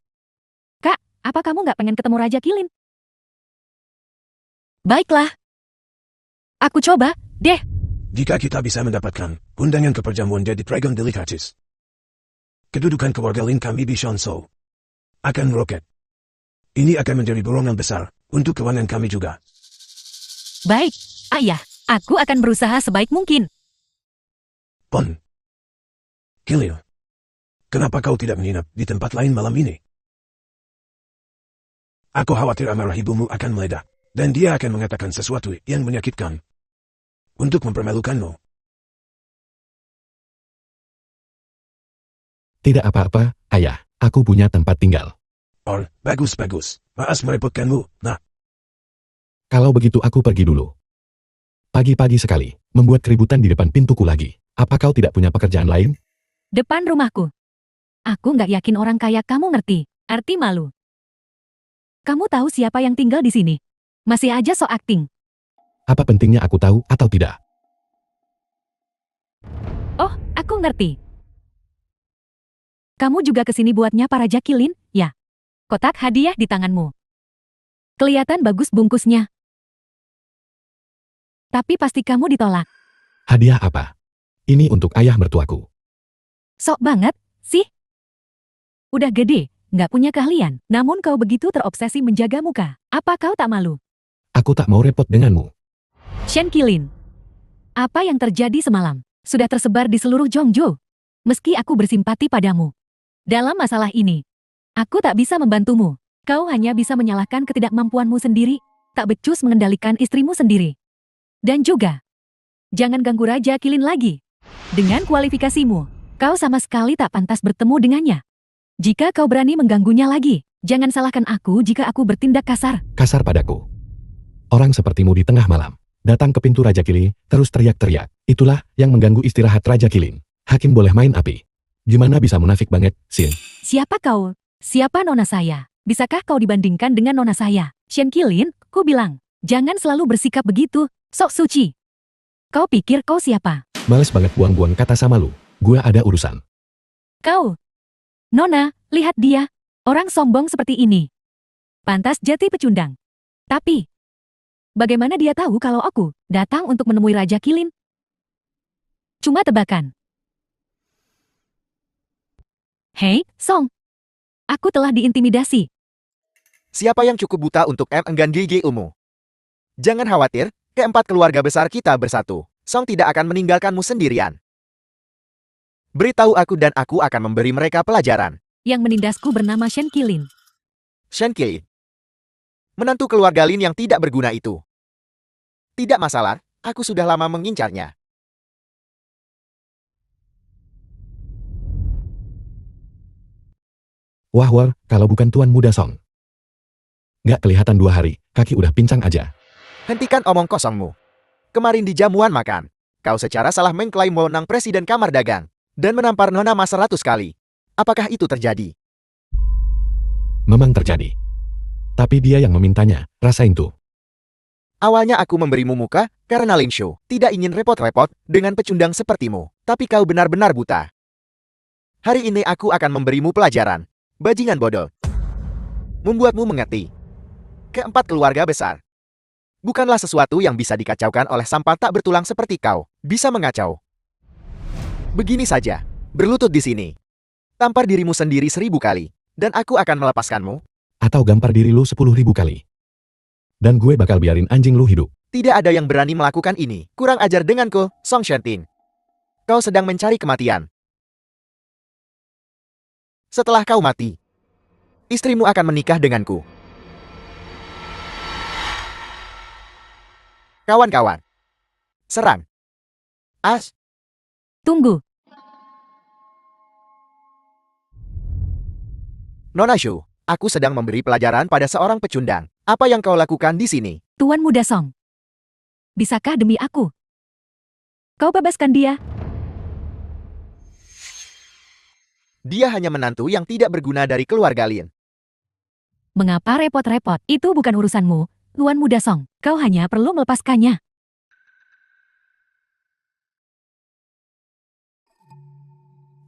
Kak, apa kamu nggak pengen ketemu Raja Kilin? Baiklah. Aku coba, deh. Jika kita bisa mendapatkan undangan ke perjamuan jadi Dragon Delicacies, kedudukan keluarga Lin kami di Shonsou akan meroket. Ini akan menjadi borongan besar untuk keuangan kami juga. Baik, ayah. Aku akan berusaha sebaik mungkin. Pon. Khalil. Kenapa kau tidak menginap di tempat lain malam ini? Aku khawatir amarah ibumu akan meledak, dan dia akan mengatakan sesuatu yang menyakitkan untuk mempermalukanmu. Tidak apa-apa, ayah. Aku punya tempat tinggal. Oh, bagus. Maaf merepotkanmu, nak. Kalau begitu aku pergi dulu. Pagi-pagi sekali, membuat keributan di depan pintuku lagi. Apa kau tidak punya pekerjaan lain? Depan rumahku. Aku nggak yakin orang kaya kamu ngerti arti malu. Kamu tahu siapa yang tinggal di sini? Masih aja sok acting. Apa pentingnya aku tahu atau tidak? Oh, aku ngerti. Kamu juga kesini buatnya para jakilin, ya? Kotak hadiah di tanganmu. Kelihatan bagus bungkusnya. Tapi pasti kamu ditolak. Hadiah apa? Ini untuk ayah mertuaku. Sok banget, sih. Udah gede, nggak punya keahlian. Namun kau begitu terobsesi menjaga muka. Apa kau tak malu? Aku tak mau repot denganmu. Shen Qilin. Apa yang terjadi semalam sudah tersebar di seluruh Zhongzhou. Meski aku bersimpati padamu. Dalam masalah ini, aku tak bisa membantumu. Kau hanya bisa menyalahkan ketidakmampuanmu sendiri, tak becus mengendalikan istrimu sendiri. Dan juga, jangan ganggu Raja Qilin lagi. Dengan kualifikasimu, kau sama sekali tak pantas bertemu dengannya. Jika kau berani mengganggunya lagi, jangan salahkan aku jika aku bertindak kasar. Kasar padaku. Orang sepertimu di tengah malam, datang ke pintu Raja Qilin, terus teriak-teriak. Itulah yang mengganggu istirahat Raja Qilin. Hakim boleh main api. Gimana bisa munafik banget, Sin? Siapa kau? Siapa nona saya? Bisakah kau dibandingkan dengan nona saya? Shen Qilin, ku bilang, jangan selalu bersikap begitu, sok suci. Kau pikir kau siapa? Males banget buang-buang kata sama lu. Gua ada urusan. Kau. Nona, lihat dia. Orang sombong seperti ini. Pantas jati pecundang. Tapi, bagaimana dia tahu kalau aku datang untuk menemui Raja Qilin? Cuma tebakan. Hei, Song. Aku telah diintimidasi. Siapa yang cukup buta untuk enggan gigi umu? Jangan khawatir, keempat keluarga besar kita bersatu. Song tidak akan meninggalkanmu sendirian. Beritahu aku dan aku akan memberi mereka pelajaran. Yang menindasku bernama Shen Qilin. Shen Qilin. Menantu keluarga Lin yang tidak berguna itu. Tidak masalah, aku sudah lama mengincarnya. Wah, kalau bukan tuan muda Song. Nggak kelihatan 2 hari, kaki udah pincang aja. Hentikan omong kosongmu. Kemarin di jamuan makan, kau secara salah mengklaim wewenang Presiden Kamar Dagang dan menampar Nona Mas 100 kali. Apakah itu terjadi? Memang terjadi. Tapi dia yang memintanya, rasain tuh. Awalnya aku memberimu muka karena Lin Shu tidak ingin repot-repot dengan pecundang sepertimu. Tapi kau benar-benar buta. Hari ini aku akan memberimu pelajaran. Bajingan bodoh. Membuatmu mengerti. Keempat keluarga besar. Bukanlah sesuatu yang bisa dikacaukan oleh sampah tak bertulang seperti kau. Bisa mengacau. Begini saja. Berlutut di sini. Tampar dirimu sendiri 1000 kali. Dan aku akan melepaskanmu. Atau gampar diri lu 10.000 kali. Dan gue bakal biarin anjing lu hidup. Tidak ada yang berani melakukan ini. Kurang ajar denganku, Song Shentin. Kau sedang mencari kematian. Setelah kau mati, istrimu akan menikah denganku. Kawan-kawan, serang. As. Tunggu. Nona Shu, aku sedang memberi pelajaran pada seorang pecundang. Apa yang kau lakukan di sini? Tuan muda Song. Bisakah demi aku? Kau bebaskan dia. Dia hanya menantu yang tidak berguna dari keluarga Lin. Mengapa repot-repot? Itu bukan urusanmu, Tuan muda Song. Kau hanya perlu melepaskannya.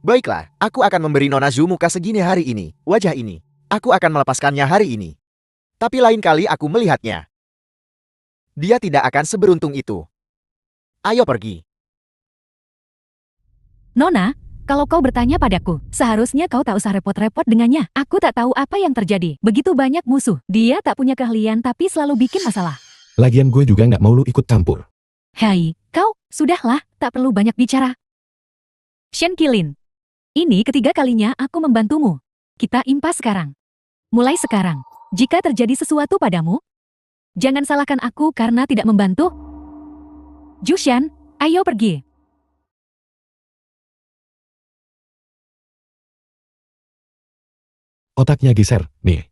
Baiklah, aku akan memberi Nona Zhu muka segini hari ini, wajah ini. Aku akan melepaskannya hari ini. Tapi lain kali aku melihatnya. Dia tidak akan seberuntung itu. Ayo pergi. Nona, Kalau kau bertanya padaku, seharusnya kau tak usah repot-repot dengannya. Aku tak tahu apa yang terjadi. Begitu banyak musuh. Dia tak punya keahlian tapi selalu bikin masalah. Lagian gue juga nggak mau lu ikut campur. Hai, kau, sudahlah, tak perlu banyak bicara. Shen Qilin, ini ketiga kalinya aku membantumu. Kita impas sekarang. Mulai sekarang, jika terjadi sesuatu padamu, jangan salahkan aku karena tidak membantu. Jushan, ayo pergi. Otaknya geser, nih.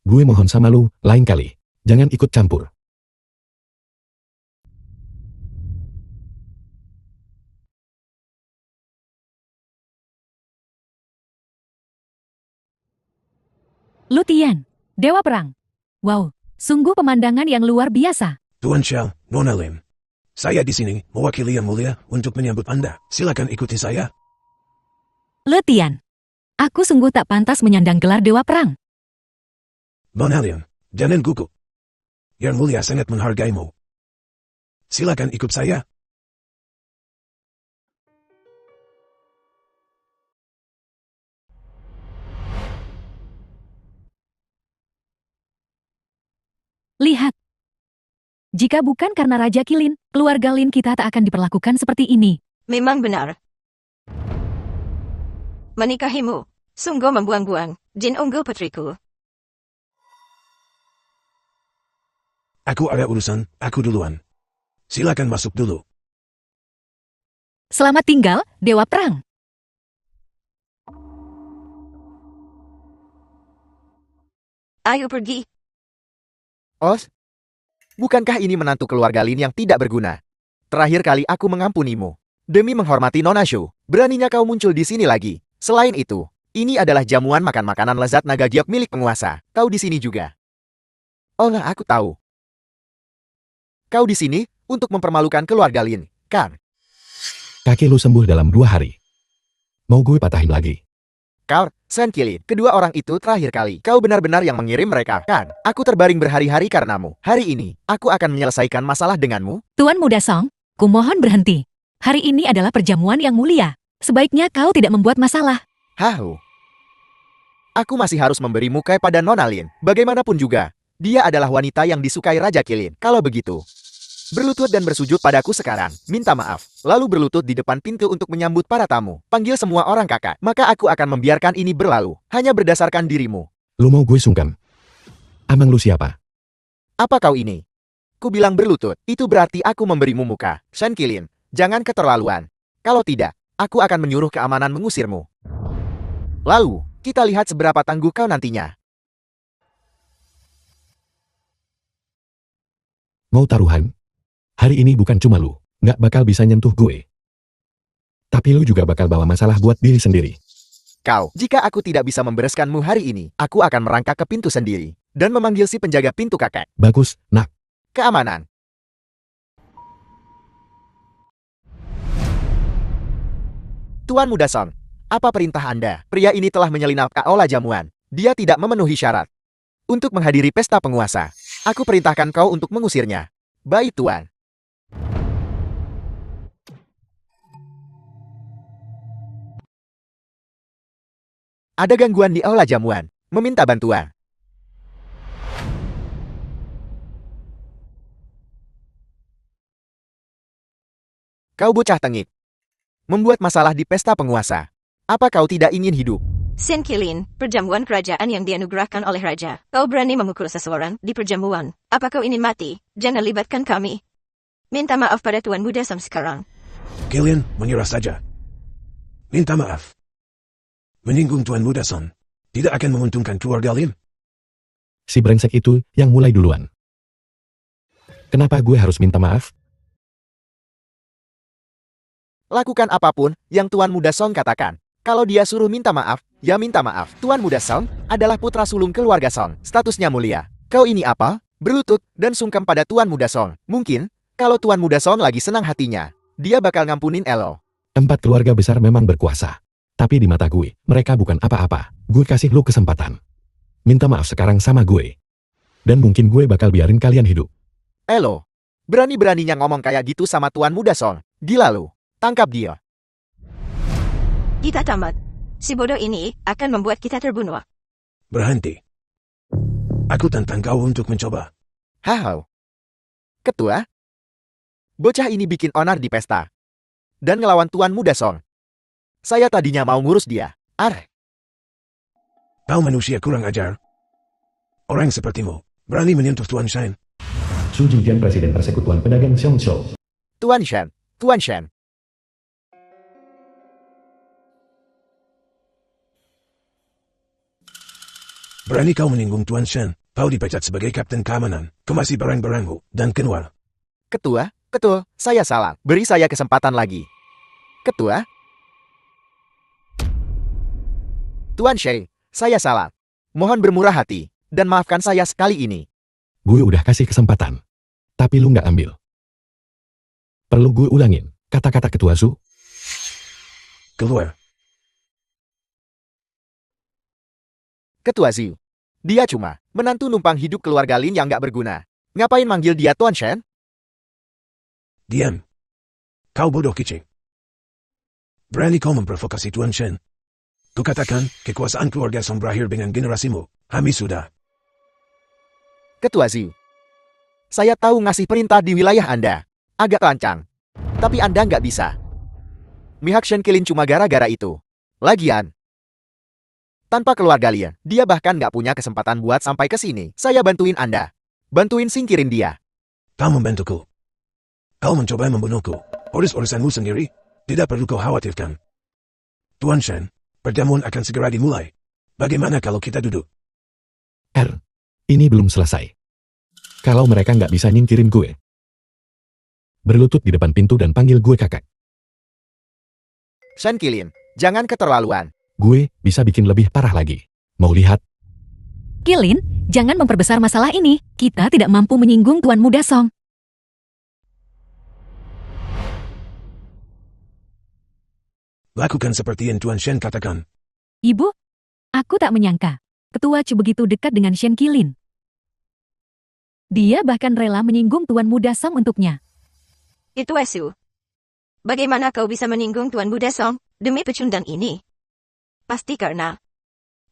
Gue mohon sama lu, lain kali. Jangan ikut campur. Lutian, Dewa Perang. Wow, sungguh pemandangan yang luar biasa. Tuan Xiao, Nona Lim. Saya di sini mewakili Yang Mulia untuk menyambut Anda. Silakan ikuti saya. Lutian, aku sungguh tak pantas menyandang gelar Dewa Perang. Nona Lim, jangan gugup. Yang Mulia sangat menghargaimu. Silakan ikut saya. Lihat. Jika bukan karena Raja Qilin, keluarga Lin kita tak akan diperlakukan seperti ini. Memang benar. Menikahimu, sungguh membuang-buang, Jin unggul putriku. Aku ada urusan, aku duluan. Silakan masuk dulu. Selamat tinggal, Dewa Perang. Ayo pergi. Os? Bukankah ini menantu keluarga Lin yang tidak berguna? Terakhir kali aku mengampunimu. Demi menghormati Nona Shu, beraninya kau muncul di sini lagi. Selain itu, ini adalah jamuan makan makanan lezat naga giok milik penguasa. Kau di sini juga. Oh, aku tahu. Kau di sini untuk mempermalukan keluarga Lin, kan? Kakek lu sembuh dalam 2 hari. Mau gue patahin lagi? Kau, Shen Qilin, kedua orang itu terakhir kali. Kau benar-benar yang mengirim mereka, kan? Aku terbaring berhari-hari karenamu. Hari ini, aku akan menyelesaikan masalah denganmu. Tuan Muda Song, kumohon berhenti. Hari ini adalah perjamuan yang mulia. Sebaiknya kau tidak membuat masalah. Hahu. Aku masih harus memberi muka pada Nona Lin. Bagaimanapun juga, dia adalah wanita yang disukai Raja Qilin. Kalau begitu, berlutut dan bersujud padaku sekarang. Minta maaf. Lalu berlutut di depan pintu untuk menyambut para tamu. Panggil semua orang kakak. Maka aku akan membiarkan ini berlalu. Hanya berdasarkan dirimu. Lu mau gue sungkan? Amang lu siapa? Apa kau ini? Ku bilang berlutut. Itu berarti aku memberimu muka. Shen Qilin, jangan keterlaluan. Kalau tidak, aku akan menyuruh keamanan mengusirmu. Lalu, kita lihat seberapa tangguh kau nantinya. Mau taruhan? Hari ini bukan cuma lu, nggak bakal bisa nyentuh gue. Tapi lu juga bakal bawa masalah buat diri sendiri. Kau, jika aku tidak bisa membereskanmu hari ini, aku akan merangkak ke pintu sendiri. Dan memanggil si penjaga pintu kakak. Bagus, nak. Keamanan. Tuan Muda Song, apa perintah Anda? Pria ini telah menyelinap ke aula jamuan. Dia tidak memenuhi syarat. Untuk menghadiri pesta penguasa, aku perintahkan kau untuk mengusirnya. Baik, Tuan. Ada gangguan di aula jamuan. Meminta bantuan. Kau bocah tengik. Membuat masalah di pesta penguasa. Apa kau tidak ingin hidup? Shen Qilin, perjamuan kerajaan yang dianugerahkan oleh Raja. Kau berani memukul seseorang di perjamuan. Apa kau ingin mati? Jangan libatkan kami. Minta maaf pada Tuan Muda Song sekarang. Qilin, menyerah saja. Minta maaf. Menyinggung Tuan Muda Song tidak akan menguntungkan keluarga Lim. Si brengsek itu yang mulai duluan. Kenapa gue harus minta maaf? Lakukan apapun yang Tuan Muda Song katakan. Kalau dia suruh minta maaf, ya minta maaf. Tuan Muda Song adalah putra sulung keluarga Song. Statusnya mulia. Kau ini apa? Berlutut dan sungkem pada Tuan Muda Song. Mungkin, kalau Tuan Muda Song lagi senang hatinya, dia bakal ngampunin Elo. 4 keluarga besar memang berkuasa. Tapi di mata gue, mereka bukan apa-apa. Gue kasih lu kesempatan. Minta maaf sekarang sama gue. Dan mungkin gue bakal biarin kalian hidup. Elo, berani-beraninya ngomong kayak gitu sama Tuan Muda Song. Gila lu. Tangkap dia. Kita tamat. Si bodoh ini akan membuat kita terbunuh. Berhenti. Aku tantang kau untuk mencoba. Hahau. Ketua, bocah ini bikin onar di pesta. Dan ngelawan Tuan Muda Song. Saya tadinya mau ngurus dia. Kau manusia kurang ajar. Orang sepertimu berani menyentuh Tuan Shen. Su Jingtian, Presiden Persekutuan Pedagang Xiongshou. Tuan Shen, Tuan Shen. Berani kau menyinggung Tuan Shen. Kau dipecat sebagai kapten keamanan. Kemasi barang-barangmu dan keluar. Ketua, saya salah. Beri saya kesempatan lagi. Ketua. Tuan Shen, saya salah. Mohon bermurah hati, dan maafkan saya sekali ini. Gue udah kasih kesempatan. Tapi lu nggak ambil. Perlu gue ulangin kata-kata Ketua Su? Keluar. Ketua Ziu. Dia cuma menantu numpang hidup keluarga Lin yang nggak berguna. Ngapain manggil dia Tuan Shen? Diam. Kau bodoh kicik. Berani kau memprovokasi Tuan Shen. Kukatakan, kekuasaan keluarga Song berakhir dengan generasimu. Habis sudah. Ketua Ziu. Saya tahu ngasih perintah di wilayah Anda. Agak lancang. Tapi Anda nggak bisa. Mihak Shen Kilin cuma gara-gara itu. Lagian. Tanpa keluarga Lin, dia bahkan nggak punya kesempatan buat sampai ke sini. Saya bantuin Anda. Bantuin singkirin dia. Kau membantuku. Kau mencoba membunuhku. Urus urusanmu sendiri. Tidak perlu kau khawatirkan. Tuan Shen, perjamuan akan segera dimulai. Bagaimana kalau kita duduk? Ini belum selesai. Kalau mereka nggak bisa nyingkirin gue, berlutut di depan pintu dan panggil gue kakak. Shen Kilin, jangan keterlaluan. Gue bisa bikin lebih parah lagi. Mau lihat? Kilin, jangan memperbesar masalah ini. Kita tidak mampu menyinggung Tuan Muda Song. Lakukan seperti yang Tuan Shen katakan. Ibu, aku tak menyangka. Ketua Chu begitu dekat dengan Shen Kilin. Dia bahkan rela menyinggung Tuan Muda Song untuknya. Itu Su. Bagaimana kau bisa menyinggung Tuan Muda Song demi pecundang ini? Pasti karena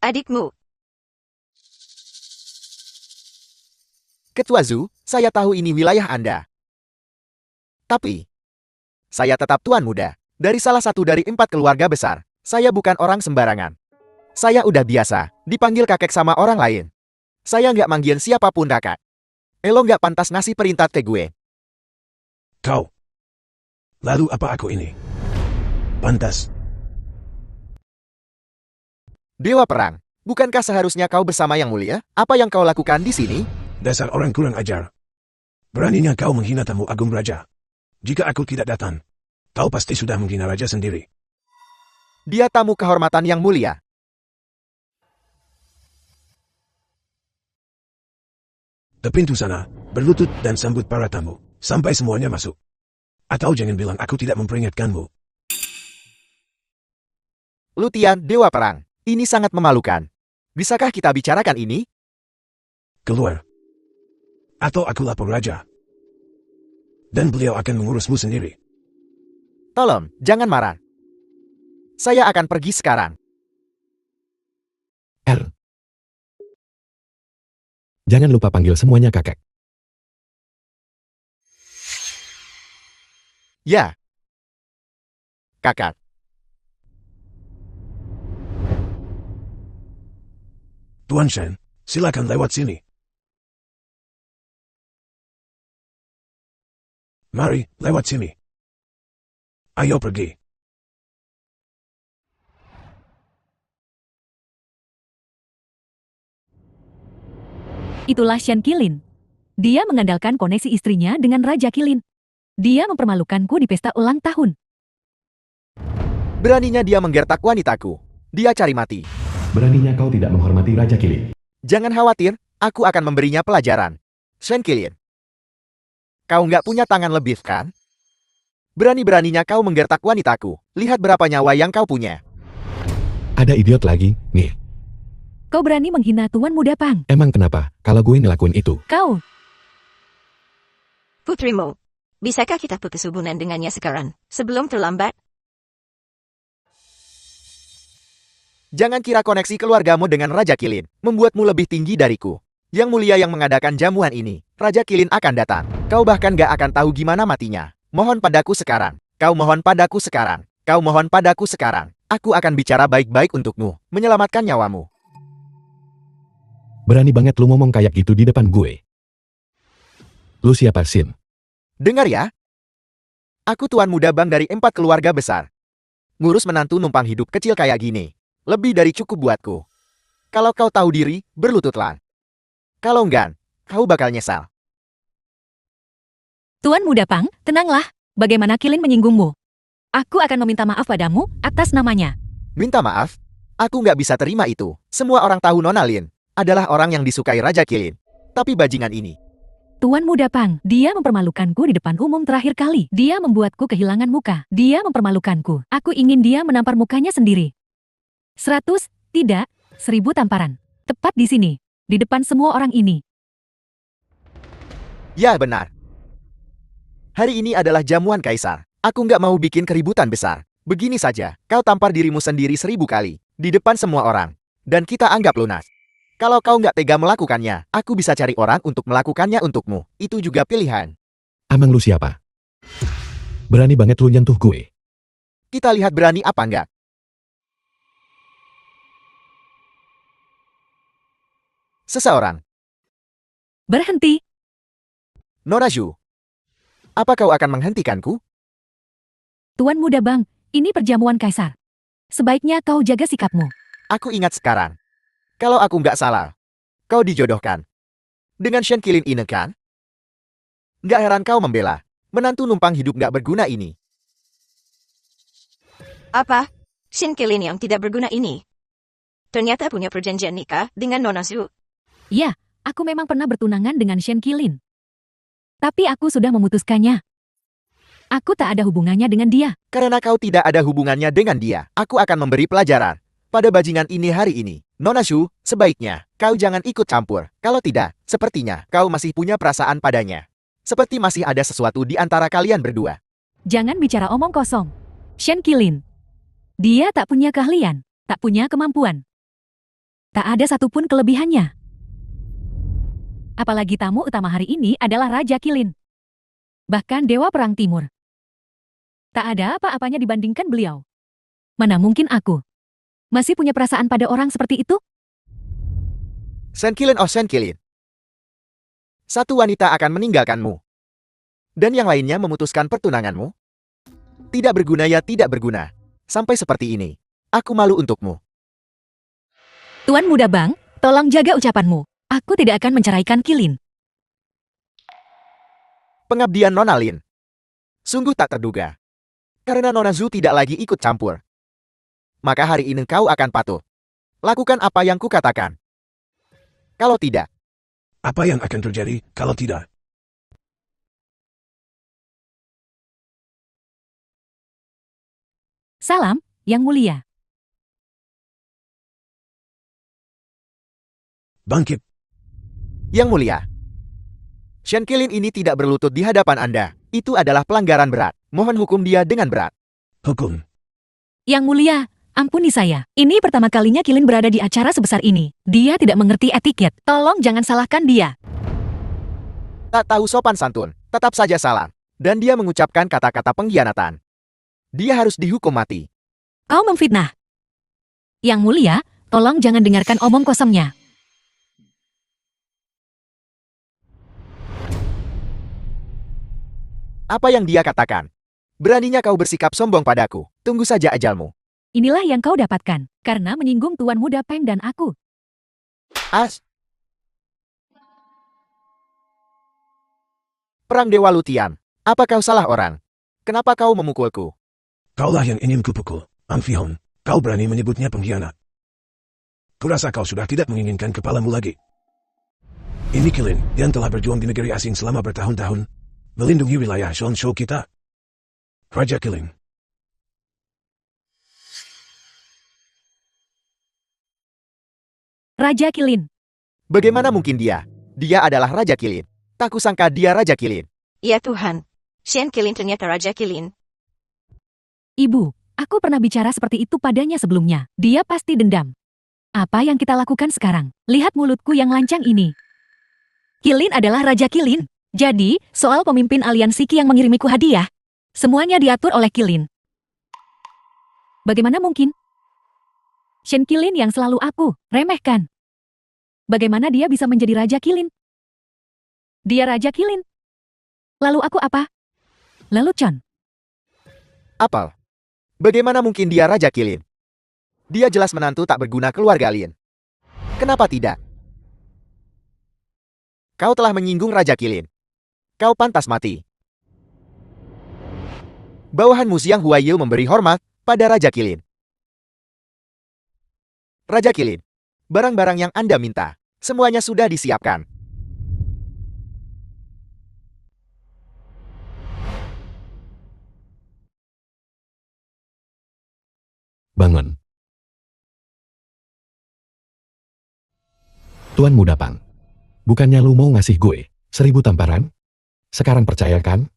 adikmu. Ketua Zhu, saya tahu ini wilayah Anda. Tapi, saya tetap Tuan Muda. Dari salah satu dari 4 keluarga besar. Saya bukan orang sembarangan. Saya udah biasa, dipanggil kakek sama orang lain. Saya nggak manggil siapapun kakak. Elo nggak pantas ngasih perintah ke gue. Kau. Lalu apa aku ini? Pantas. Dewa Perang, bukankah seharusnya kau bersama Yang Mulia? Apa yang kau lakukan di sini? Dasar orang kurang ajar. Beraninya kau menghina tamu agung raja. Jika aku tidak datang, kau pasti sudah menghina raja sendiri. Dia tamu kehormatan Yang Mulia. Ke pintu sana, berlutut dan sambut para tamu, sampai semuanya masuk. Atau jangan bilang aku tidak memperingatkanmu. Lutian, Dewa Perang, ini sangat memalukan. Bisakah kita bicarakan ini? Keluar. Atau aku lapor raja. Dan beliau akan mengurusmu sendiri. Tolong, jangan marah. Saya akan pergi sekarang. Jangan lupa panggil semuanya kakak. Ya. Kakak. Tuan Shen, silakan lewat sini. Mari, lewat sini. Ayo pergi. Itulah Shen Kilin. Dia mengandalkan koneksi istrinya dengan Raja Kilin. Dia mempermalukanku di pesta ulang tahun. Beraninya dia menggertak wanitaku. Dia cari mati. Beraninya kau tidak menghormati Raja Kilin. Jangan khawatir, aku akan memberinya pelajaran. Shen Kilin. Kau nggak punya tangan lebih, kan? Berani-beraninya kau menggertak wanitaku. Lihat berapa nyawa yang kau punya. Ada idiot lagi, nih. Kau berani menghina Tuan Muda Pang. Emang kenapa kalau gue ngelakuin itu? Kau, Putrimu. Bisakah kita berkesubunan dengannya sekarang, sebelum terlambat? Jangan kira koneksi keluargamu dengan Raja Kilin membuatmu lebih tinggi dariku. Yang mulia yang mengadakan jamuan ini, Raja Kilin akan datang. Kau bahkan gak akan tahu gimana matinya. Mohon padaku sekarang. Kau mohon padaku sekarang. Kau mohon padaku sekarang. Aku akan bicara baik-baik untukmu, menyelamatkan nyawamu. Berani banget lu ngomong kayak gitu di depan gue. Lu siapa, Shin? Dengar ya. Aku tuan muda bang dari 4 keluarga besar. Ngurus menantu numpang hidup kecil kayak gini. Lebih dari cukup buatku. Kalau kau tahu diri, berlututlah. Kalau enggak, kau bakal nyesal. Tuan Muda Pang, tenanglah. Bagaimana Kilin menyinggungmu? Aku akan meminta maaf padamu atas namanya. Minta maaf? Aku nggak bisa terima itu. Semua orang tahu Nona Lin adalah orang yang disukai Raja Kilin. Tapi bajingan ini. Tuan Muda Pang, dia mempermalukanku di depan umum terakhir kali. Dia membuatku kehilangan muka. Dia mempermalukanku. Aku ingin dia menampar mukanya sendiri. 100, tidak, 1000 tamparan. Tepat di sini. Di depan semua orang ini. Ya benar. Hari ini adalah jamuan kaisar. Aku nggak mau bikin keributan besar. Begini saja, kau tampar dirimu sendiri 1000 kali. Di depan semua orang. Dan kita anggap lunas. Kalau kau nggak tega melakukannya, aku bisa cari orang untuk melakukannya untukmu. Itu juga pilihan. Amang lu siapa? Berani banget lu nyentuh gue. Kita lihat berani apa nggak. Seseorang. Berhenti. Nona Zhu. Apa kau akan menghentikanku? Tuan Muda Bang, ini perjamuan kaisar. Sebaiknya kau jaga sikapmu. Aku ingat sekarang. Kalau aku nggak salah, kau dijodohkan dengan Shen Kilin ini kan? Nggak heran kau membela menantu numpang hidup nggak berguna ini. Apa? Shin Kilin yang tidak berguna ini. Ternyata punya perjanjian nikah dengan Nona Zhu. Ya, aku memang pernah bertunangan dengan Shen Kilin. Tapi aku sudah memutuskannya. Aku tak ada hubungannya dengan dia. Karena kau tidak ada hubungannya dengan dia, aku akan memberi pelajaran pada bajingan ini hari ini. Nona Zhu, sebaiknya kau jangan ikut campur. Kalau tidak, sepertinya kau masih punya perasaan padanya. Seperti masih ada sesuatu di antara kalian berdua. Jangan bicara omong kosong. Shen Kilin. Dia tak punya keahlian, tak punya kemampuan. Tak ada satupun kelebihannya. Apalagi tamu utama hari ini adalah Raja Kilin. Bahkan Dewa Perang Timur. Tak ada apa-apanya dibandingkan beliau. Mana mungkin aku masih punya perasaan pada orang seperti itu? Shen Kilin, oh Shen Kilin. Satu wanita akan meninggalkanmu. Dan yang lainnya memutuskan pertunanganmu. Tidak berguna ya tidak berguna. Sampai seperti ini. Aku malu untukmu. Tuan Muda Bang, tolong jaga ucapanmu. Aku tidak akan menceraikan Kilin. Pengabdian Nona Lin. Sungguh tak terduga. Karena Nona Zhu tidak lagi ikut campur. Maka hari ini kau akan patuh. Lakukan apa yang kukatakan. Kalau tidak, Apa yang akan terjadi kalau tidak? Salam, Yang Mulia. Bangkit. Yang Mulia. Shen Kilin ini tidak berlutut di hadapan Anda. Itu adalah pelanggaran berat. Mohon hukum dia dengan berat. Hukum. Yang Mulia, ampuni saya. Ini pertama kalinya Kilin berada di acara sebesar ini. Dia tidak mengerti etiket. Tolong jangan salahkan dia. Tak tahu sopan santun, tetap saja salah. Dan dia mengucapkan kata-kata pengkhianatan. Dia harus dihukum mati. Kau memfitnah. Yang Mulia, tolong jangan dengarkan omong kosongnya. Apa yang dia katakan? Beraninya kau bersikap sombong padaku. Tunggu saja ajalmu. Inilah yang kau dapatkan, karena menyinggung Tuan Muda Peng dan aku. As. Perang Dewa Lutian. Apa kau salah orang? Kenapa kau memukulku? Kaulah yang ingin kupukul. Amphion, kau berani menyebutnya pengkhianat. Kurasa kau sudah tidak menginginkan kepalamu lagi. Ini Kilin yang telah berjuang di negeri asing selama bertahun-tahun. Melindungi wilayah Shonshu kita. Raja Kilin. Raja Kilin. Bagaimana mungkin dia? Dia adalah Raja Kilin. Tak kusangka dia Raja Kilin. Ya Tuhan. Shen Kilin ternyata Raja Kilin. Ibu, Aku pernah bicara seperti itu padanya sebelumnya. Dia pasti dendam. Apa yang kita lakukan sekarang? Lihat mulutku yang lancang ini. Qilin adalah Raja Qilin. Jadi, soal pemimpin aliansi Qi yang mengirimiku hadiah, semuanya diatur oleh Qilin. Bagaimana mungkin? Shen Qilin yang selalu aku remehkan. Bagaimana dia bisa menjadi Raja Qilin? Dia Raja Qilin. Lalu aku apa? Lalu Chon. Apal. Bagaimana mungkin dia Raja Qilin? Dia jelas menantu tak berguna keluarga Lin. Kenapa tidak? Kau telah menyinggung Raja Qilin. Kau pantas mati. Bawahan Musiang Huayu memberi hormat pada Raja Qilin. Raja Qilin, barang-barang yang Anda minta, semuanya sudah disiapkan. Bangun. Tuan Muda Pang. Bukannya lu mau ngasih gue 1000 tamparan? Sekarang percaya kan?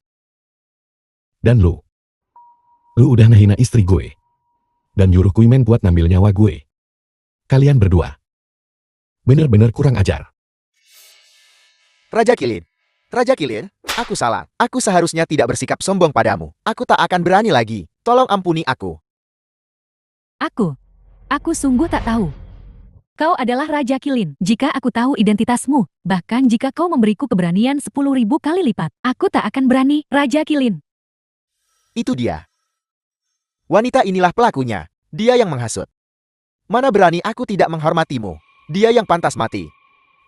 Dan lu udah ngehina istri gue. Dan nyuruh Kuimen buat ngambil nyawa gue. Kalian berdua bener-bener kurang ajar. Raja Qilin, aku salah. Aku seharusnya tidak bersikap sombong padamu. Aku tak akan berani lagi. Tolong ampuni aku. Aku sungguh tak tahu. Kau adalah Raja Qilin. Jika aku tahu identitasmu, bahkan jika kau memberiku keberanian 10.000 kali lipat, aku tak akan berani, Raja Qilin. Itu dia. Wanita inilah pelakunya. Dia yang menghasut. Mana berani aku tidak menghormatimu. Dia yang pantas mati.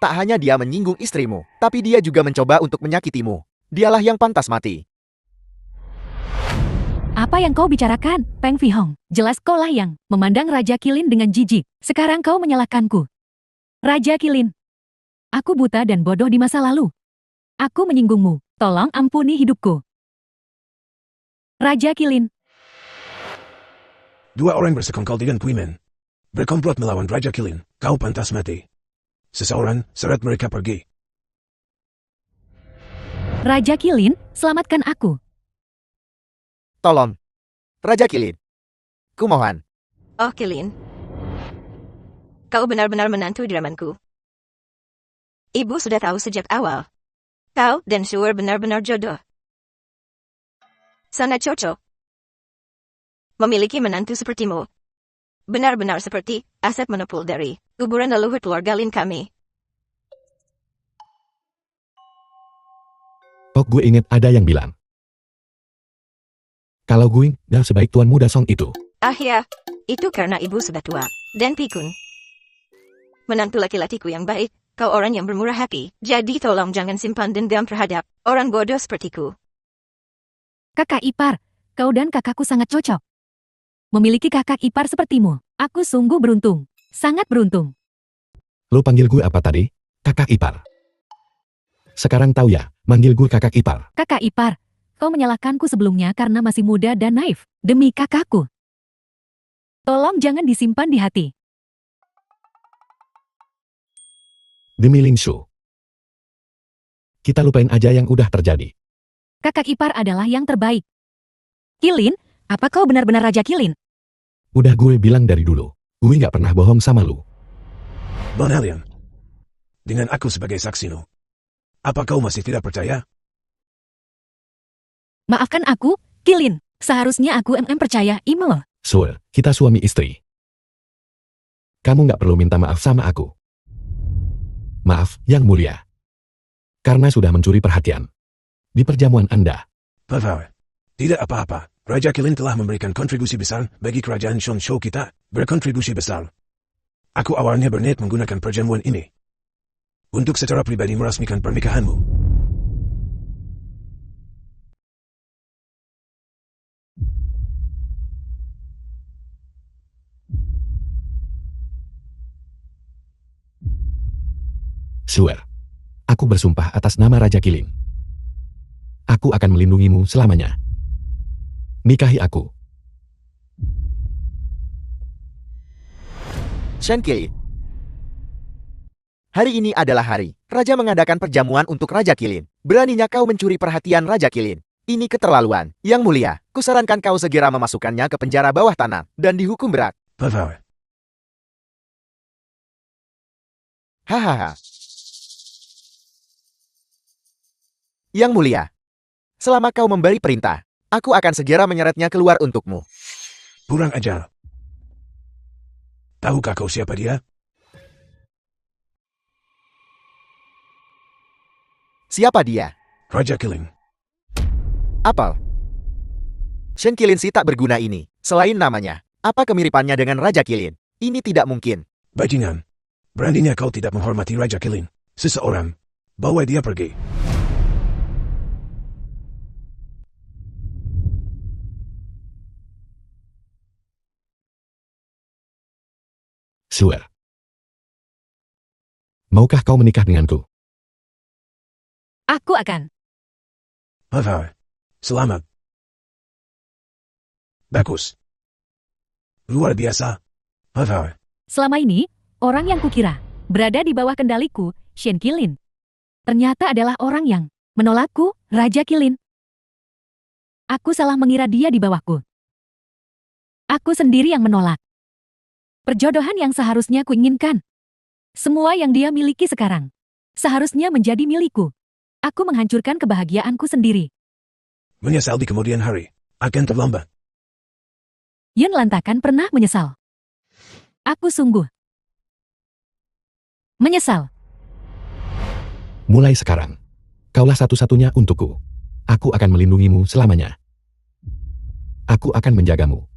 Tak hanya dia menyinggung istrimu, tapi dia juga mencoba untuk menyakitimu. Dialah yang pantas mati. Apa yang kau bicarakan, Peng Fihong? Jelas kau lah yang memandang Raja Qilin dengan jijik. Sekarang kau menyalahkanku. Raja Qilin. Aku buta dan bodoh di masa lalu. Aku menyinggungmu. Tolong ampuni hidupku. Raja Qilin. Dua orang bersekongkol dengan Kuimen. Berkomplot melawan Raja Qilin. Kau pantas mati. Seseorang, seret mereka pergi. Raja Qilin, selamatkan aku. Tolong. Raja Qilin. Kumohon. Oh Qilin. Kau benar-benar menantu idamanku. Ibu sudah tahu sejak awal. Kau dan Shuer benar-benar jodoh. Sangat cocok. Memiliki menantu sepertimu. Benar-benar seperti aset menepul dari kuburan leluhur keluarga Lin kami. Oh, gue inget ada yang bilang, kalau gue gak sebaik Tuan Muda Song itu. Ah ya, itu karena ibu sudah tua dan pikun. Menantu laki-lakiku yang baik, kau orang yang bermurah hati, jadi tolong jangan simpan dendam terhadap orang bodoh sepertiku. Kakak ipar, kau dan kakakku sangat cocok. Memiliki kakak ipar sepertimu, aku sungguh beruntung. Sangat beruntung. Lo panggil gue apa tadi? Kakak ipar. Sekarang tahu ya, manggil gue kakak ipar. Kakak ipar, kau menyalahkanku sebelumnya karena masih muda dan naif. Demi kakakku. Tolong jangan disimpan di hati. Demi Ling Shu. Kita lupain aja yang udah terjadi. Kakak ipar adalah yang terbaik. Qilin, apa kau benar-benar Raja Qilin? Udah gue bilang dari dulu. Gue gak pernah bohong sama lu. Bon Alien. Dengan aku sebagai saksimu. Apa kau masih tidak percaya? Maafkan aku, Qilin. Seharusnya aku percaya Imo. Shuer, kita suami istri. Kamu gak perlu minta maaf sama aku. Maaf, Yang Mulia. Karena sudah mencuri perhatian. Di perjamuan Anda. Pavau. Tidak apa-apa. Raja Qilin telah memberikan kontribusi besar bagi kerajaan Shonshu kita. Berkontribusi besar. Aku awalnya berniat menggunakan perjamuan ini untuk secara pribadi meresmikan pernikahanmu. Shuer. Aku bersumpah atas nama Raja Qilin. Aku akan melindungimu selamanya. Nikahi aku. Shen Qilin. Hari ini adalah hari Raja mengadakan perjamuan untuk Raja Qilin. Beraninya kau mencuri perhatian Raja Qilin. Ini keterlaluan. Yang mulia, kusarankan kau segera memasukkannya ke penjara bawah tanah dan dihukum berat. Pavau. Hahaha. Yang mulia, selama kau memberi perintah, aku akan segera menyeretnya keluar untukmu. Kurang ajar. Tahukah kau siapa dia? Siapa dia? Raja Kilin. Apel. Shen Qilin si tak berguna ini. Selain namanya, apa kemiripannya dengan Raja Qilin? Ini tidak mungkin. Bajingan. Beraninya kau tidak menghormati Raja Kilin. Seseorang. Bawa dia pergi. Suer. Maukah kau menikah denganku? Aku akan. Pavau. Selamat. Bagus. Luar biasa. Pavau. Selama ini, orang yang kukira berada di bawah kendaliku, Shen Qilin, ternyata adalah orang yang menolakku, Raja Qilin. Aku salah mengira dia di bawahku. Aku sendiri yang menolak. Perjodohan yang seharusnya kuinginkan. Semua yang dia miliki sekarang seharusnya menjadi milikku. Aku menghancurkan kebahagiaanku sendiri. Menyesal di kemudian hari. Akan terlambat. Yun Lantakan pernah menyesal. Aku sungguh menyesal. Mulai sekarang, kaulah satu-satunya untukku. Aku akan melindungimu selamanya. Aku akan menjagamu.